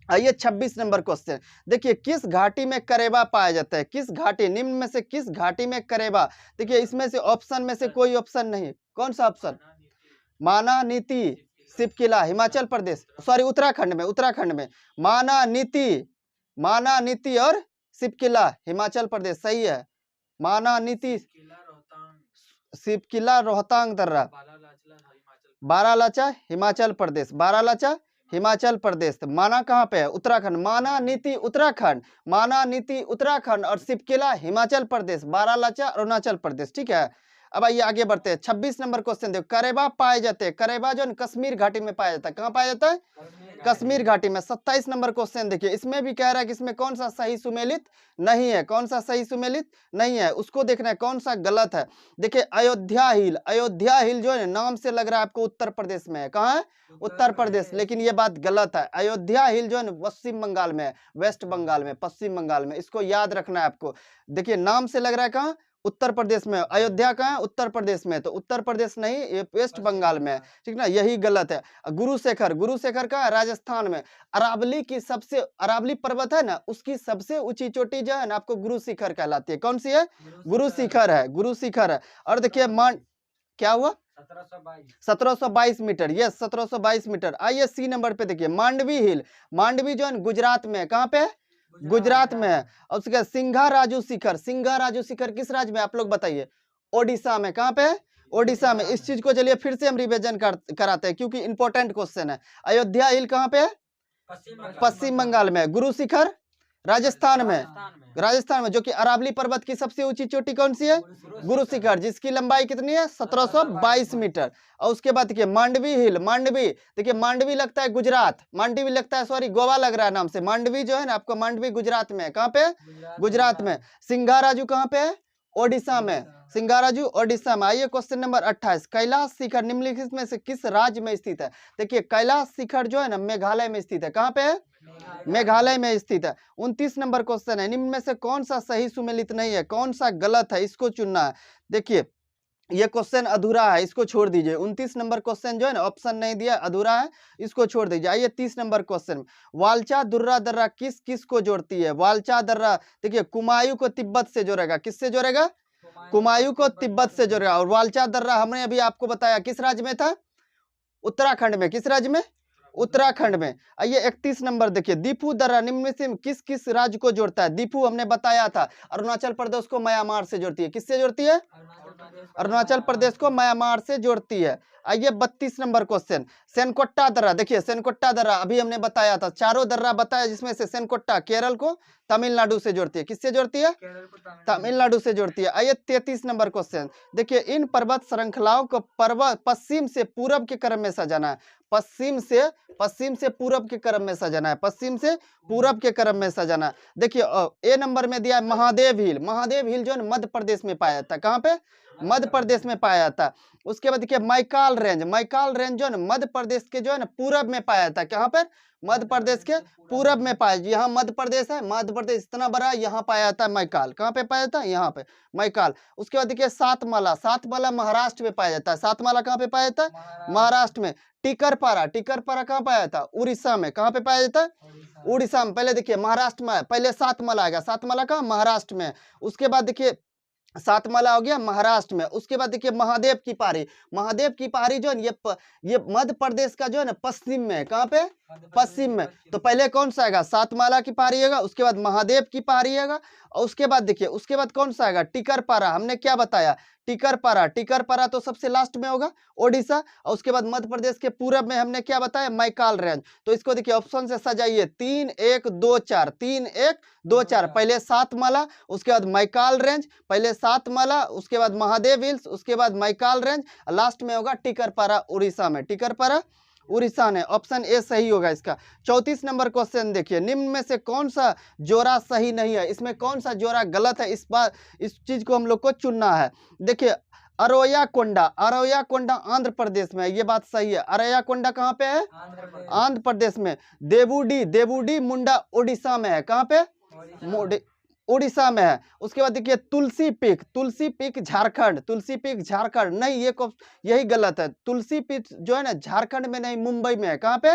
आइए 26 नंबर क्वेश्चन, देखिए किस घाटी में करेबा पाया जाता है? किस घाटी, निम्न में से किस घाटी में करेबा? देखिए इसमें से ऑप्शन में से कोई ऑप्शन नहीं, कौन सा ऑप्शन? माना, नीति, सिपकिला हिमाचल प्रदेश, सॉरी उत्तराखंड में, उत्तराखंड में। माना, नीति और सिपकिला हिमाचल प्रदेश, सही है। माना, नीति, सिपकिला रोहतांग दर्रा, बारालाचा हिमाचल प्रदेश, बारालाचा हिमाचल प्रदेश। माना कहाँ पे है? उत्तराखंड। माना, नीति उत्तराखंड, माना, नीति उत्तराखंड और सिपकिला हिमाचल प्रदेश, बारालाचा अरुणाचल प्रदेश, ठीक है। अब आइए आगे बढ़ते हैं। 26 नंबर क्वेश्चन देखो, करेबा पाए जाते हैं, करेबा जो कश्मीर घाटी में पाया जाता है, कहाँ पाया जाता है? कश्मीर घाटी में। 27 नंबर क्वेश्चन देखिए, इसमें भी कह रहा है कि इसमें कौन सा सही सुमेलित नहीं है, कौन सा सही सुमेलित नहीं है, उसको देखना है कौन सा गलत है। देखिए अयोध्या हिल जो है नाम से लग रहा है आपको उत्तर प्रदेश में है, कहाँ है? उत्तर प्रदेश, लेकिन ये बात गलत है। अयोध्या हिल जो है पश्चिम बंगाल में है, वेस्ट बंगाल में, पश्चिम बंगाल में, इसको याद रखना है आपको। देखिए नाम से लग रहा है कहाँ? उत्तर प्रदेश में। अयोध्या कहाँ है? उत्तर प्रदेश में, तो उत्तर प्रदेश नहीं, ये वेस्ट बंगाल में है, ठीक ना, यही गलत है। गुरुशेखर कहाँ है? राजस्थान में। अरावली पर्वत है ना, उसकी सबसे ऊंची चोटी जो है ना आपको गुरु शिखर कहलाती है, कौन सी है? गुरु शिखर है। और देखिए क्या हुआ? 1722 मीटर, यस 1722 मीटर। आइए सी नंबर पे देखिए मांडवी जो है गुजरात में, कहाँ पे है? गुजरात में है। और उसके सिंघा राजू शिखर किस राज्य में आप लोग बताइए? ओडिशा में। कहाँ पे है? ओडिशा में। इस चीज को चलिए फिर से हम रिवीजन कराते हैं क्योंकि इंपॉर्टेंट क्वेश्चन है। अयोध्या हिल कहाँ पे है? पश्चिम बंगाल में। गुरु शिखर राजस्थान में, राजस्थान में, जो कि अरावली पर्वत की सबसे ऊंची चोटी कौन सी है? गुरु शिखर, जिसकी लंबाई कितनी है? 1722 मीटर। और उसके बाद देखिए मांडवी हिल, मांडवी, देखिए मांडवी लगता है गुजरात, मांडवी लगता है, सॉरी गोवा लग रहा है नाम से, मांडवी जो है ना आपको, मांडवी गुजरात में है। कहाँ पे? गुजरात में। सिंगाराजू कहाँ पे है? ओडिशा में। सिंगाराजू ओडिशा में। आइए क्वेश्चन नंबर 28, कैलाश शिखर निम्नलिखित में से किस राज्य में स्थित है? देखिए कैलाश शिखर जो है ना मेघालय में स्थित है। कहाँ पे है? मेघालय में स्थित है। 29 नंबर क्वेश्चन है, निम्न में से कौन सा सही सुमेलित नहीं है, कौन सा गलत है, इसको चुनना है। देखिए ये क्वेश्चन अधूरा है, इसको छोड़ दीजिए। 29 नंबर क्वेश्चन जो है ना ऑप्शन नहीं दिया, अधूरा है, इसको छोड़ दीजिए। आइए 30 नंबर क्वेश्चन, वालचा दुर्रा दर्रा किस किस को जोड़ती है? वालचा दर्रा देखिए कुमायूं को तिब्बत से जोड़ेगा, किससे जोड़ेगा? कुमायूं को तिब्बत से जोड़ेगा। और वालचा दर्रा हमने अभी आपको बताया किस राज्य में था? उत्तराखंड में। किस राज्य में? उत्तराखंड में। आइए 31 नंबर देखिए, दीफू दर्रा निम्न में से किस किस राज्य को जोड़ता है? दीफू हमने बताया था अरुणाचल प्रदेश को म्यांमार से जोड़ती है। किससे जोड़ती है? अरुणाचल प्रदेश को म्यांमार से जोड़ती है। आइए 32 नंबर क्वेश्चन, सेनकोट्टा दर्रा, देखिए सेनकोट्टा दर्रा अभी हमने बताया था, चारों दर्रा बताया जिसमें से सेनकोट्टा केरल को तमिलनाडु से जोड़ती है। किससे जोड़ती है? तमिलनाडु से जोड़ती है। आइए 33 नंबर क्वेश्चन, देखिए इन पर्वत श्रृंखलाओं को पर्वत पश्चिम से पूरब के क्रम में सजाना है। पश्चिम से पूरब के क्रम में सजाना है, पश्चिम से पूरब के क्रम में सजाना है। देखिए ए नंबर में दिया है महादेव हिल, महादेव हिल जो है मध्य प्रदेश में पाया जाता है। कहाँ पे? मध्य प्रदेश में पाया जाता है। उसके बाद देखिए मैकाल रेंज, मैकाल रेंज जो है ना मध्य प्रदेश के जो है ना पूरब में पाया जाता है। कहाँ पर? मध्य प्रदेश के पूरब में पाया, यहाँ मध्य प्रदेश है, मध्य प्रदेश इतना बड़ा, यहाँ पाया जाता है मैकाल। कहाँ पे पाया जाता है? यहाँ पे मैकाल। उसके बाद देखिए सातमाला, सातमाला महाराष्ट्र में पाया जाता है। सातमाला कहाँ पे पाया जाता है? महाराष्ट्र में। टिकरपारा, टिकरपारा कहाँ पाया जाता है? उड़ीसा में। कहाँ पे पाया जाता है? उड़ीसा में। पहले देखिए महाराष्ट्र में, पहले सातमाला आएगा, सातमाला कहाँ? महाराष्ट्र में। उसके बाद देखिए सातमाला हो गया महाराष्ट्र में। उसके बाद देखिए महादेव की पहाड़ी, महादेव की पहाड़ी जो है ये मध्य प्रदेश का जो है ना पश्चिम में। कहाँ पे? पश्चिम में। तो पहले कौन सा आएगा? सातमाला की पहाड़ी आएगा, उसके बाद महादेव की पहाड़ी आएगा, और उसके बाद देखिए उसके बाद कौन सा आएगा? टिकरपारा। हमने क्या बताया? टिकरपारा, टिकरपारा तो सबसे लास्ट में होगा, ओडिशा। और उसके बाद मध्य प्रदेश के पूरब में हमने क्या बताया? मैकाल रेंज। तो इसको देखिए ऑप्शन से सजाइए, 3 1 2 4, 3 1 2 4। पहले सातमाला, उसके बाद मैकाल रेंज, पहले सातमाला, उसके बाद महादेव हिल्स, उसके बाद मैकाल रेंज, लास्ट में होगा टिकरपारा उड़ीसा में। टिकरपारा उड़ीसा ने, ऑप्शन ए सही होगा इसका। 34 नंबर क्वेश्चन देखिए, निम्न में से कौन सा जोड़ा सही नहीं है? इसमें कौन सा जोड़ा गलत है? इस चीज को हम लोग को चुनना है। देखिए अरोयाकोंडा, अरोयाकोंडा आंध्र प्रदेश में है, ये बात सही है। अरोयाकोंडा कहाँ पे है? आंध्र प्रदेश में। देवुडी, देवुडी मुंडा उड़ीसा में है। कहाँ पे? उड़ीसा में है। उसके बाद देखिए तुलसी पीक, तुलसी पीक झारखंड, तुलसी पीक झारखंड नहीं, ये यही गलत है। तुलसी पीक जो है ना झारखंड में नहीं, मुंबई में है। कहाँ पे?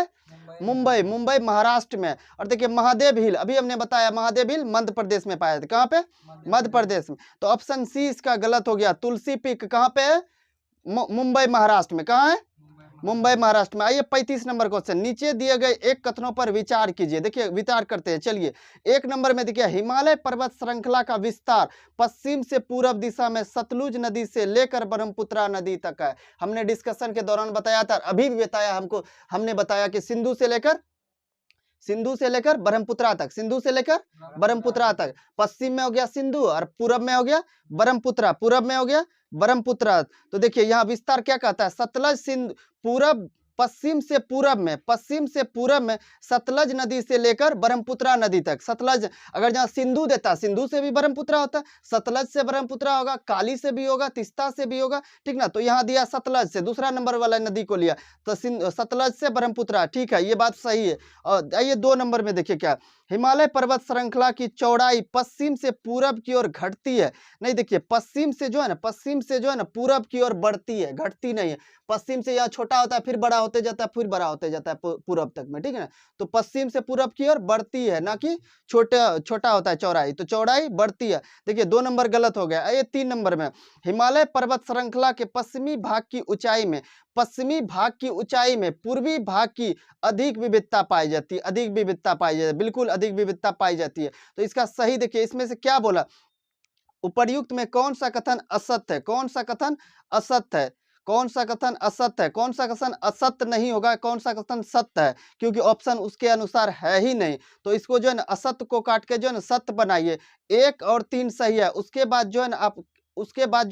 मुंबई, मुंबई महाराष्ट्र में। और देखिए महादेव हिल अभी हमने बताया, महादेव हिल मध्य प्रदेश में पाया था। कहाँ पे? मध्य प्रदेश में। तो ऑप्शन सी इसका गलत हो गया। तुलसी पीक कहाँ पे है? मुंबई महाराष्ट्र में। कहाँ है? मुंबई महाराष्ट्र में। आइए 35 नंबर क्वेश्चन, नीचे दिए गए एक कथनों पर विचार कीजिए। देखिए विचार करते हैं, चलिए। एक नंबर में देखिए हिमालय पर्वत श्रृंखला का विस्तार पश्चिम से पूरब दिशा में सतलुज नदी से लेकर ब्रह्मपुत्रा नदी तक है। हमने डिस्कशन के दौरान बताया था, अभी भी बताया हमको, हमने बताया कि सिंधु से लेकर ब्रह्मपुत्रा तक, सिंधु से लेकर ब्रह्मपुत्रा तक। पश्चिम में हो गया सिंधु और पूरब में हो गया ब्रह्मपुत्रा, पूरब में हो गया ब्रह्मपुत्रा। तो देखिए यहाँ विस्तार क्या कहता है? सतलज सिंधु पूरब, पश्चिम से पूरब में सतलज नदी से लेकर ब्रह्मपुत्रा नदी तक। सतलज अगर जहाँ सिंधु देता, सिंधु से भी ब्रह्मपुत्रा होता है, सतलज से ब्रह्मपुत्रा होगा, काली से भी होगा, तिस्ता से भी होगा, ठीक ना। तो यहाँ दिया सतलज से, दूसरा नंबर वाला नदी को लिया, तो सतलज से ब्रह्मपुत्रा, ठीक है, ये बात सही है। और आइए 2 नंबर में देखिए क्या, हिमालय पर्वत श्रृंखला की चौड़ाई पश्चिम से पूरब की ओर घटती है। नहीं, देखिए पश्चिम से जो है ना पूरब की ओर बढ़ती है, घटती नहीं है। पश्चिम से यहाँ छोटा होता है, फिर बड़ा होते जाता है, फिर बड़ा होते जाता है पूरब तक में, ठीक है ना। तो पश्चिम से पूरब की ओर बढ़ती है, ना कि छोटा होता है चौड़ाई, तो चौड़ाई बढ़ती है। देखिए 2 नंबर गलत हो गया। ये 3 नंबर में, हिमालय पर्वत श्रृंखला के पश्चिमी भाग की ऊंचाई में पूर्वी भाग की अधिक विविधता पाई जाती है, अधिक विविधता पाई जाती है, बिल्कुल अधिक विविधता पाई जाती है। तो इसका सही देखिए, इसमें से क्या बोला? उपर्युक्त में कौन सा कथन असत्य है? कौन सा कथन असत्य है? कौन सा कथन असत्य है, कौन सा कथन असत्य नहीं होगा, कौन सा कथन सत्य है, क्योंकि ऑप्शन उसके अनुसार है ही नहीं। तो इसको जो है ना असत्य को काट के जो है ना सत्य बनाइए। 1 और 3 सही है, उसके बाद जो है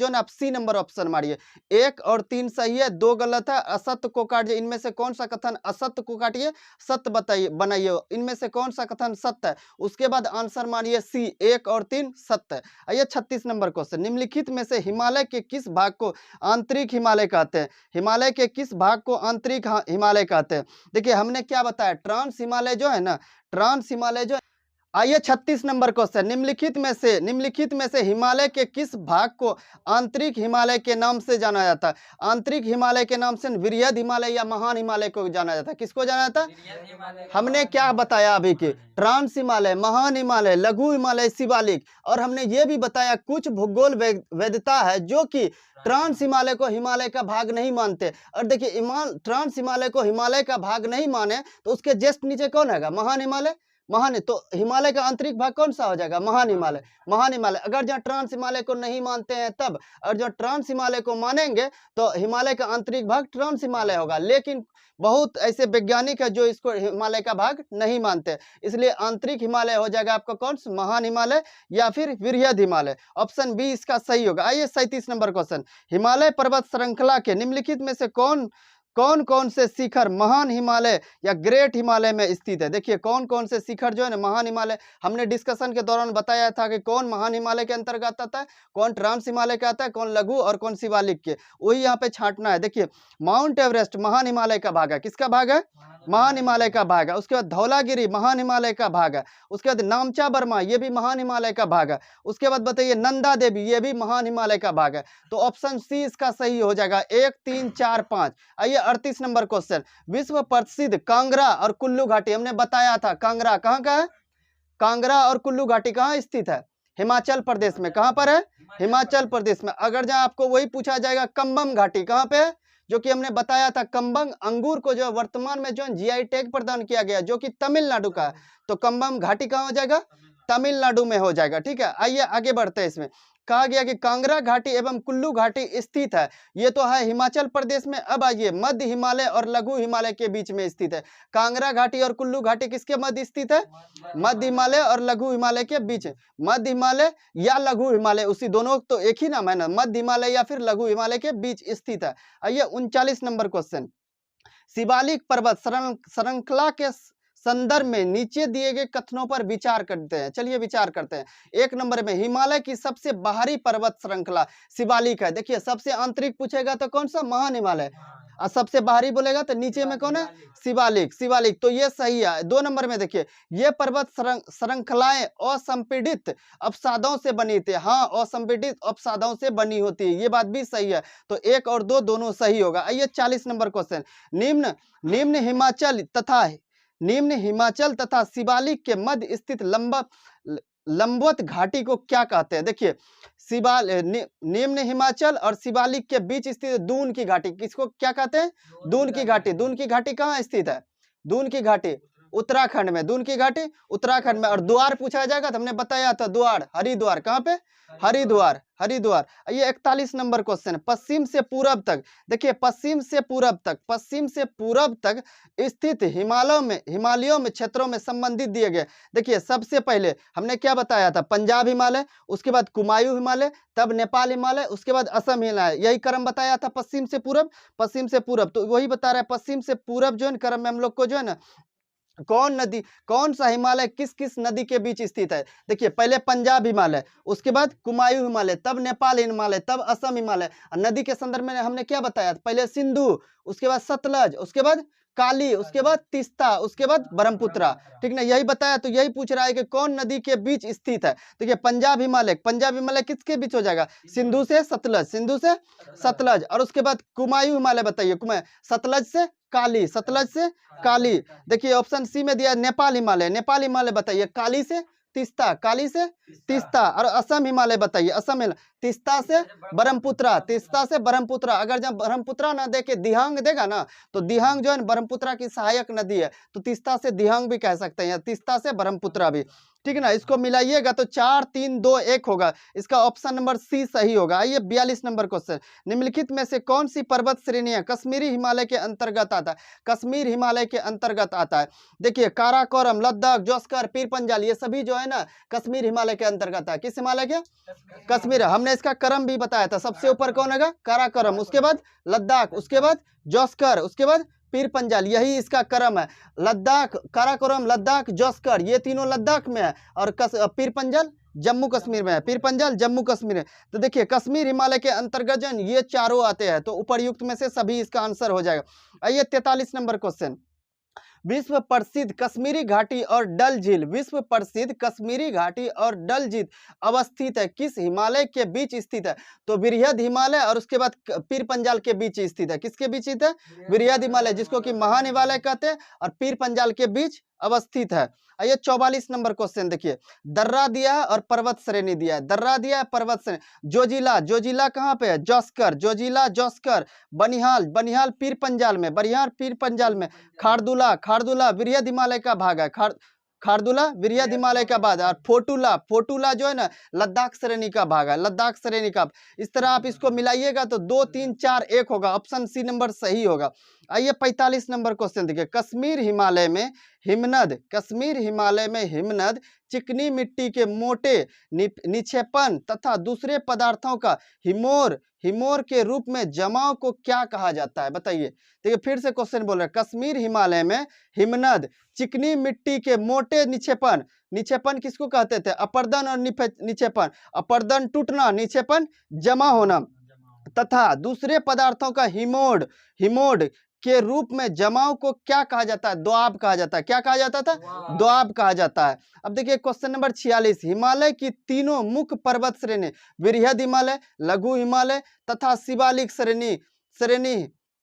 ना आप सी नंबर ऑप्शन मारिए। 1 और 3 सही है, 2 गलत है, असत्य को काटिए। इनमें से कौन सा कथन असत्य को काटिए, सत्य बताइए बनाइए, इनमें से कौन सा कथन सत्य है, उसके बाद आंसर मानिए सी। 1 और 3 सत्य है। आइए 36 नंबर क्वेश्चन, निम्नलिखित में से हिमालय के किस भाग को आंतरिक हिमालय कहते हैं? हिमालय के किस भाग को आंतरिक हिमालय कहते हैं? देखिए हमने क्या बताया, ट्रांस हिमालय जो है ना, ट्रांस हिमालय जो। आइए 36 नंबर क्वेश्चन, निम्नलिखित में से हिमालय के किस भाग को आंतरिक हिमालय के नाम से जाना जाता है? आंतरिक हिमालय के नाम से वृहद हिमालय या महान हिमालय को जाना जाता है। किसको जाना जाता है? हमने क्या बताया अभी के, ट्रांस हिमालय, महान हिमालय, लघु हिमालय, शिवालिक। और हमने ये भी बताया कुछ भूगोल वैधता है जो कि ट्रांस हिमालय को हिमालय का भाग नहीं मानते। और देखिए ट्रांस हिमालय को हिमालय का भाग नहीं माने तो उसके जस्ट नीचे कौन है? महान हिमालय। महान, तो हिमालय का आंतरिक भाग कौन सा हो जाएगा? महान हिमालय। महान हिमालय। अगर जहाँ ट्रांस हिमालय को नहीं मानते हैं तब, और जो ट्रांस हिमालय को मानेंगे तो हिमालय का आंतरिक भाग ट्रांस हिमालय होगा। लेकिन बहुत ऐसे वैज्ञानिक है जो इसको हिमालय का भाग नहीं मानते, इसलिए आंतरिक हिमालय हो जाएगा आपका कौन सा? महान हिमालय या फिर वृहद हिमालय। ऑप्शन बी इसका सही होगा। आइए 37 नंबर क्वेश्चन, हिमालय पर्वत श्रृंखला के निम्नलिखित में से कौन कौन से शिखर महान हिमालय या ग्रेट हिमालय में स्थित है? देखिए कौन कौन से शिखर जो है ना महान हिमालय, हमने डिस्कशन के दौरान बताया था कि कौन महान हिमालय के अंतर्गत आता है, कौन ट्रांस हिमालय का आता है, कौन लघु और कौन शिवालिक के, वही यहाँ पे छांटना है। देखिए माउंट एवरेस्ट महान हिमालय का भाग है। किसका भाग है? महान हिमालय का भाग है। उसके बाद धौलागिरी महान हिमालय का भाग है। उसके बाद नामचा बर्मा ये भी महान हिमालय का भाग है। उसके बाद बताइए नंदा देवी ये भी महान हिमालय का भाग है। तो ऑप्शन सी इसका सही हो जाएगा, 1 3 4 5। आइए 38 नंबर क्वेश्चन, विश्व प्रसिद्ध कांगड़ा और कुल्लू घाटी, हमने बताया था कांगड़ा कहाँ का है? कांगड़ा और कुल्लू घाटी कहाँ स्थित है? हिमाचल प्रदेश में। कहाँ पर है? हिमाचल प्रदेश में। अगर जहाँ आपको वही पूछा जाएगा कम्बम घाटी कहाँ पे है, जो कि हमने बताया था कम्बम अंगूर को जो वर्तमान में जो जीआई टैग प्रदान किया गया जो कि तमिलनाडु का है, तो कम्बम घाटी कहाँ हो जाएगा? तमिलनाडु में हो जाएगा। ठीक है, आइए आगे बढ़ते हैं। इसमें कहा गया कि कांगड़ा घाटी एवं कुल्लू घाटी स्थित है, ये तो है हिमाचल प्रदेश में। अब आइए मध्य हिमालय और लघु हिमालय के बीच में स्थित है। कांगड़ा घाटी और कुल्लू घाटी किसके मध्य स्थित है? मध्य हिमालय और लघु हिमालय के बीच। मध्य हिमालय या लघु हिमालय, उसी दोनों तो एक ही नाम है ना, मध्य हिमालय या फिर लघु हिमालय के बीच स्थित है। आइए 39 नंबर क्वेश्चन, शिवालिक पर्वत श्रृंखला के संदर्भ में नीचे दिए गए कथनों पर विचार करते हैं। चलिए विचार करते हैं। 1 नंबर में हिमालय की सबसे बाहरी पर्वत श्रृंखला शिवालिक है। देखिए सबसे आंतरिक पूछेगा तो कौन सा? महान हिमालय, और सबसे बाहरी बोलेगा तो नीचे में कौन है? शिवालिक। शिवालिक, तो ये सही है। 2 नंबर में देखिए ये पर्वत श्रृंखलाएं असंपीड़ित अपसादों से बनी थी। हाँ, असंपीड़ित अपसादों से बनी होती है, ये बात भी सही है। तो 1 और 2 दोनों सही होगा। आइए 40 नंबर क्वेश्चन, निम्न हिमाचल तथा शिवालिक के मध्य स्थित लंबवत घाटी को क्या कहते हैं? देखिए निम्न हिमाचल और शिवालिक के बीच स्थित दून की घाटी किसको क्या कहते हैं? दून की घाटी। दून की घाटी कहाँ स्थित है? दून की घाटी उत्तराखंड में। दून की घाटी उत्तराखंड में। और द्वार पूछा जाएगा तो हमने बताया था द्वार, हरिद्वार। कहाँ पे? हरिद्वार। हरिद्वार। ये 41 नंबर क्वेश्चन, पश्चिम से पूरब तक। देखिए पश्चिम से पूरब तक स्थित हिमालयों में क्षेत्रों में संबंधित दिए गए। देखिए सबसे पहले हमने क्या बताया था? पंजाब हिमालय, उसके बाद कुमायूं हिमालय, तब नेपाल हिमालय, उसके बाद असम हिमालय, यही क्रम बताया था पश्चिम से पूरब। पश्चिम से पूरब तो वही बता रहा है, पश्चिम से पूरब जो है क्रम में हम लोग को जो है ना कौन सा हिमालय किस किस नदी के बीच स्थित है? देखिए पहले पंजाब हिमालय, उसके बाद कुमायूं हिमालय, तब नेपाल हिमालय, तब असम हिमालय। नदी के संदर्भ में हमने क्या बताया? पहले सिंधु, उसके बाद सतलज, उसके बाद काली, उसके बाद तीस्ता, उसके बाद ब्रह्मपुत्रा। ठीक ना, यही बताया। तो यही पूछ रहा है कि कौन नदी के बीच स्थित है। देखिए पंजाब हिमालय किसके बीच हो जाएगा? सिंधु से सतलज। और उसके बाद कुमायूं हिमालय बताइए, सतलज से काली। देखिए ऑप्शन सी में दिया नेपाल हिमालय बताइए काली से तीस्ता। और असम हिमालय बताइए, तीस्ता से ब्रह्मपुत्रा। अगर जब ब्रह्मपुत्रा ना दे के दिहांग देगा ना, तो दिहांग जो है ब्रह्मपुत्रा की सहायक नदी है, तो तीस्ता से दिहांग भी कह सकते हैं, तीस्ता से ब्रह्मपुत्रा भी। ठीक है ना, इसको मिलाइएगा तो 4 3 2 1 होगा। इसका ऑप्शन नंबर सी सही होगा। आइए 42 नंबर क्वेश्चन, निम्नलिखित में से कौन सी पर्वत श्रेणियां कश्मीरी हिमालय के अंतर्गत आता है? कश्मीर हिमालय के अंतर्गत आता है। देखिए काराकोरम, लद्दाख, जोस्कर, पीर पंजाल, ये सभी जो है ना कश्मीर हिमालय के अंतर्गत है। किस हिमालय के? कश्मीर। हमने इसका क्रम भी बताया था, सबसे ऊपर कौन होगा? काराकोरम, उसके बाद लद्दाख, उसके बाद जोस्कर, उसके बाद पीर पंजाल, यही इसका क्रम है। लद्दाख, काराकोरम, लद्दाख, जोस्कर, ये तीनों लद्दाख में है और पीर पंजाल जम्मू कश्मीर में है। पीर पंजाल जम्मू कश्मीर है। तो देखिए कश्मीर हिमालय के अंतर्गत जो ये चारों आते हैं, तो उपरयुक्त में से सभी इसका आंसर हो जाएगा। आइए 43 नंबर क्वेश्चन, विश्व प्रसिद्ध कश्मीरी घाटी और डल झील, विश्व प्रसिद्ध कश्मीरी घाटी और डल झील अवस्थित है किस हिमालय के बीच स्थित है? तो वृहद हिमालय और उसके बाद पीर पंजाल के बीच स्थित है। किसके बीच स्थित है? वृहद हिमालय, जिसको कि महान हिमालय कहते हैं, और पीर पंजाल के बीच अवस्थित है। आइए 44 नंबर क्वेश्चन देखिए, दर्रा दिया है और पर्वत श्रेणी दिया है। दर्रा दिया है, पर्वत श्रेणी। जोजिला, जोजिला कहाँ पे है? जोस्कर, जोजिला जोस्कर। बनिहाल, बनिहाल पीर पंजाल में, बनिहाल पीर पंजाल में। खारदुला, खारदुला वृहद हिमालय का भाग है। खारदुला वृहद हिमालय का भाग है। और फोटुला, फोटुला जो है ना लद्दाख श्रेणी का भाग है, लद्दाख श्रेणी का। इस तरह आप इसको मिलाइएगा तो 2 3 4 1 होगा। ऑप्शन सी नंबर सही होगा। आइए 45 नंबर क्वेश्चन देखिए, कश्मीर हिमालय में हिमनद, कश्मीर हिमालय में हिमनद चिकनी मिट्टी के मोटे निक्षेपण तथा दूसरे पदार्थों का हिमोर, हिमोर के रूप में जमाव को क्या कहा जाता है? बताइए। देखिए फिर से क्वेश्चन बोल रहे हैं, कश्मीर हिमालय में हिमनद चिकनी मिट्टी के मोटे निक्षेपण, निक्षेपण किसको कहते थे? अपर्दन और निक्षेपण, अपर्दन टूटना, निक्षेपण जमा होना, तथा दूसरे पदार्थों का हिमोड, हिमोड के रूप में जमाव को क्या कहा जाता है? द्वाब कहा जाता है। क्या कहा जाता था? द्वाब कहा जाता है। अब देखिए क्वेश्चन नंबर 46, हिमालय की तीनों मुख्य पर्वत श्रेणी वृहद हिमालय, लघु हिमालय तथा शिवालिक श्रेणी, श्रेणी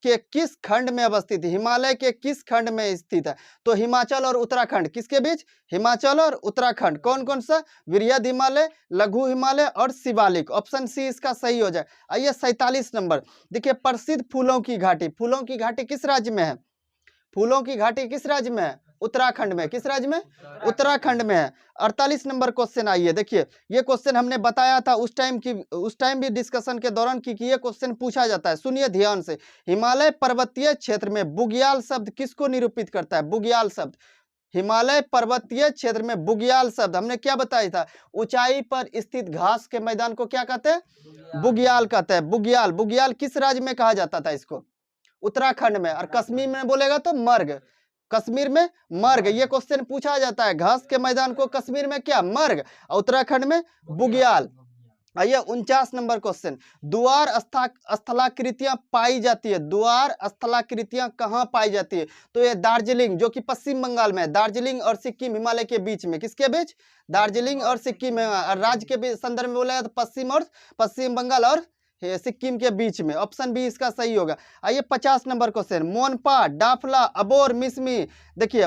के किस खंड में अवस्थित है? हिमालय के किस खंड में स्थित है? तो हिमाचल और उत्तराखंड, किसके बीच? हिमाचल और उत्तराखंड। कौन कौन सा? वृहद हिमालय, लघु हिमालय और शिवालिक। ऑप्शन सी इसका सही हो जाए। आइए 47 नंबर देखिए, प्रसिद्ध फूलों की घाटी, फूलों की घाटी किस राज्य में है? फूलों की घाटी किस राज्य में है? उत्तराखंड में। किस राज्य में? उत्तराखंड में है। 48 नंबर क्वेश्चन आइए देखिए, ये क्वेश्चन हमने बताया था उस टाइम भी डिस्कशन के दौरान कि ये क्वेश्चन पूछा जाता है। सुनिए ध्यान से, हिमालय पर्वतीय क्षेत्र में बुग्याल शब्द किसको निरूपित करता है? बुग्याल शब्द, हिमालय पर्वतीय क्षेत्र में बुग्याल शब्द हमने क्या बताया था? ऊंचाई पर स्थित घास के मैदान को क्या कहते हैं? बुग्याल कहते हैं। बुग्याल, बुग्याल किस राज्य में कहा जाता था इसको? उत्तराखंड में। और कश्मीर में बोलेगा तो मर्ग, कश्मीर में मर्ग। ये क्वेश्चन पूछा जाता है, घास के मैदान को कश्मीर में क्या? मर्ग, उत्तराखंड में बुग्याल। आइए 49 नंबर क्वेश्चन, द्वार स्थलाकृतियां पाई जाती है, द्वार स्थलाकृतियां कहाँ पाई जाती है? तो ये दार्जिलिंग, जो कि पश्चिम बंगाल में है, दार्जिलिंग और सिक्किम हिमालय के बीच में। किसके बीच? दार्जिलिंग और सिक्किम में। राज्य के संदर्भ में बोला तो पश्चिम बंगाल और सिक्किम के बीच में। ऑप्शन बी इसका सही होगा। आइए 50 नंबर क्वेश्चन, मोनपा, डाफला, अबोर, मिसमी। देखिए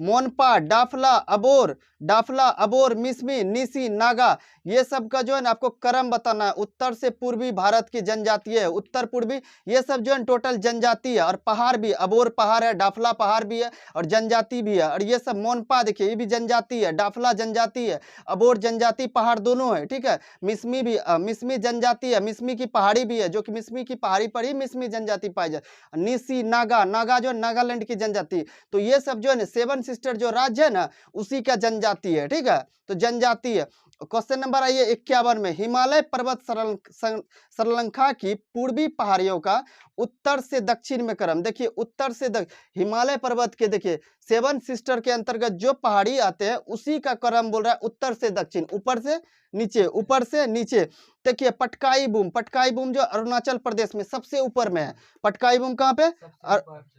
मोनपा, डाफला, अबोर, मिसमी, निसी, नागा, ये सब का जो है ना आपको क्रम बताना है। उत्तर से पूर्वी भारत की जनजाति है, उत्तर पूर्वी, ये सब जो है टोटल जनजाति है। और पहाड़ भी, अबोर पहाड़ है, डाफला पहाड़ भी है और जनजाति भी है। और ये सब मोनपा देखिए ये भी जनजाति है, डाफला जनजाति है, अबोर जनजाति पहाड़ दोनों है। ठीक है, मिसमी भी, मिसमी जनजाति है, मिसमी की पहाड़ी भी है, जो कि मिसमी की पहाड़ी पर ही मिसमी जनजाति पाई जाती। निसी, नागा, नागा जो नागालैंड की जनजाति। तो ये सब जो है ना 7 सिस्टर जो राज्य है ना उसी का जनजाति है। ठीक है, तो जनजाति है। क्वेश्चन नंबर आइए 51 में, हिमालय पर्वत श्रृंखला की पूर्वी पहाड़ियों का उत्तर से दक्षिण में क्रम। देखिए उत्तर से हिमालय पर्वत के देखिए 7 सिस्टर के अंतर्गत जो पहाड़ी आते हैं उसी का क्रम बोल रहा है उत्तर से दक्षिण, ऊपर से नीचे, ऊपर से नीचे। देखिए पटकाई बूम जो अरुणाचल प्रदेश में सबसे ऊपर में है। पटकाई बूम कहाँ पे?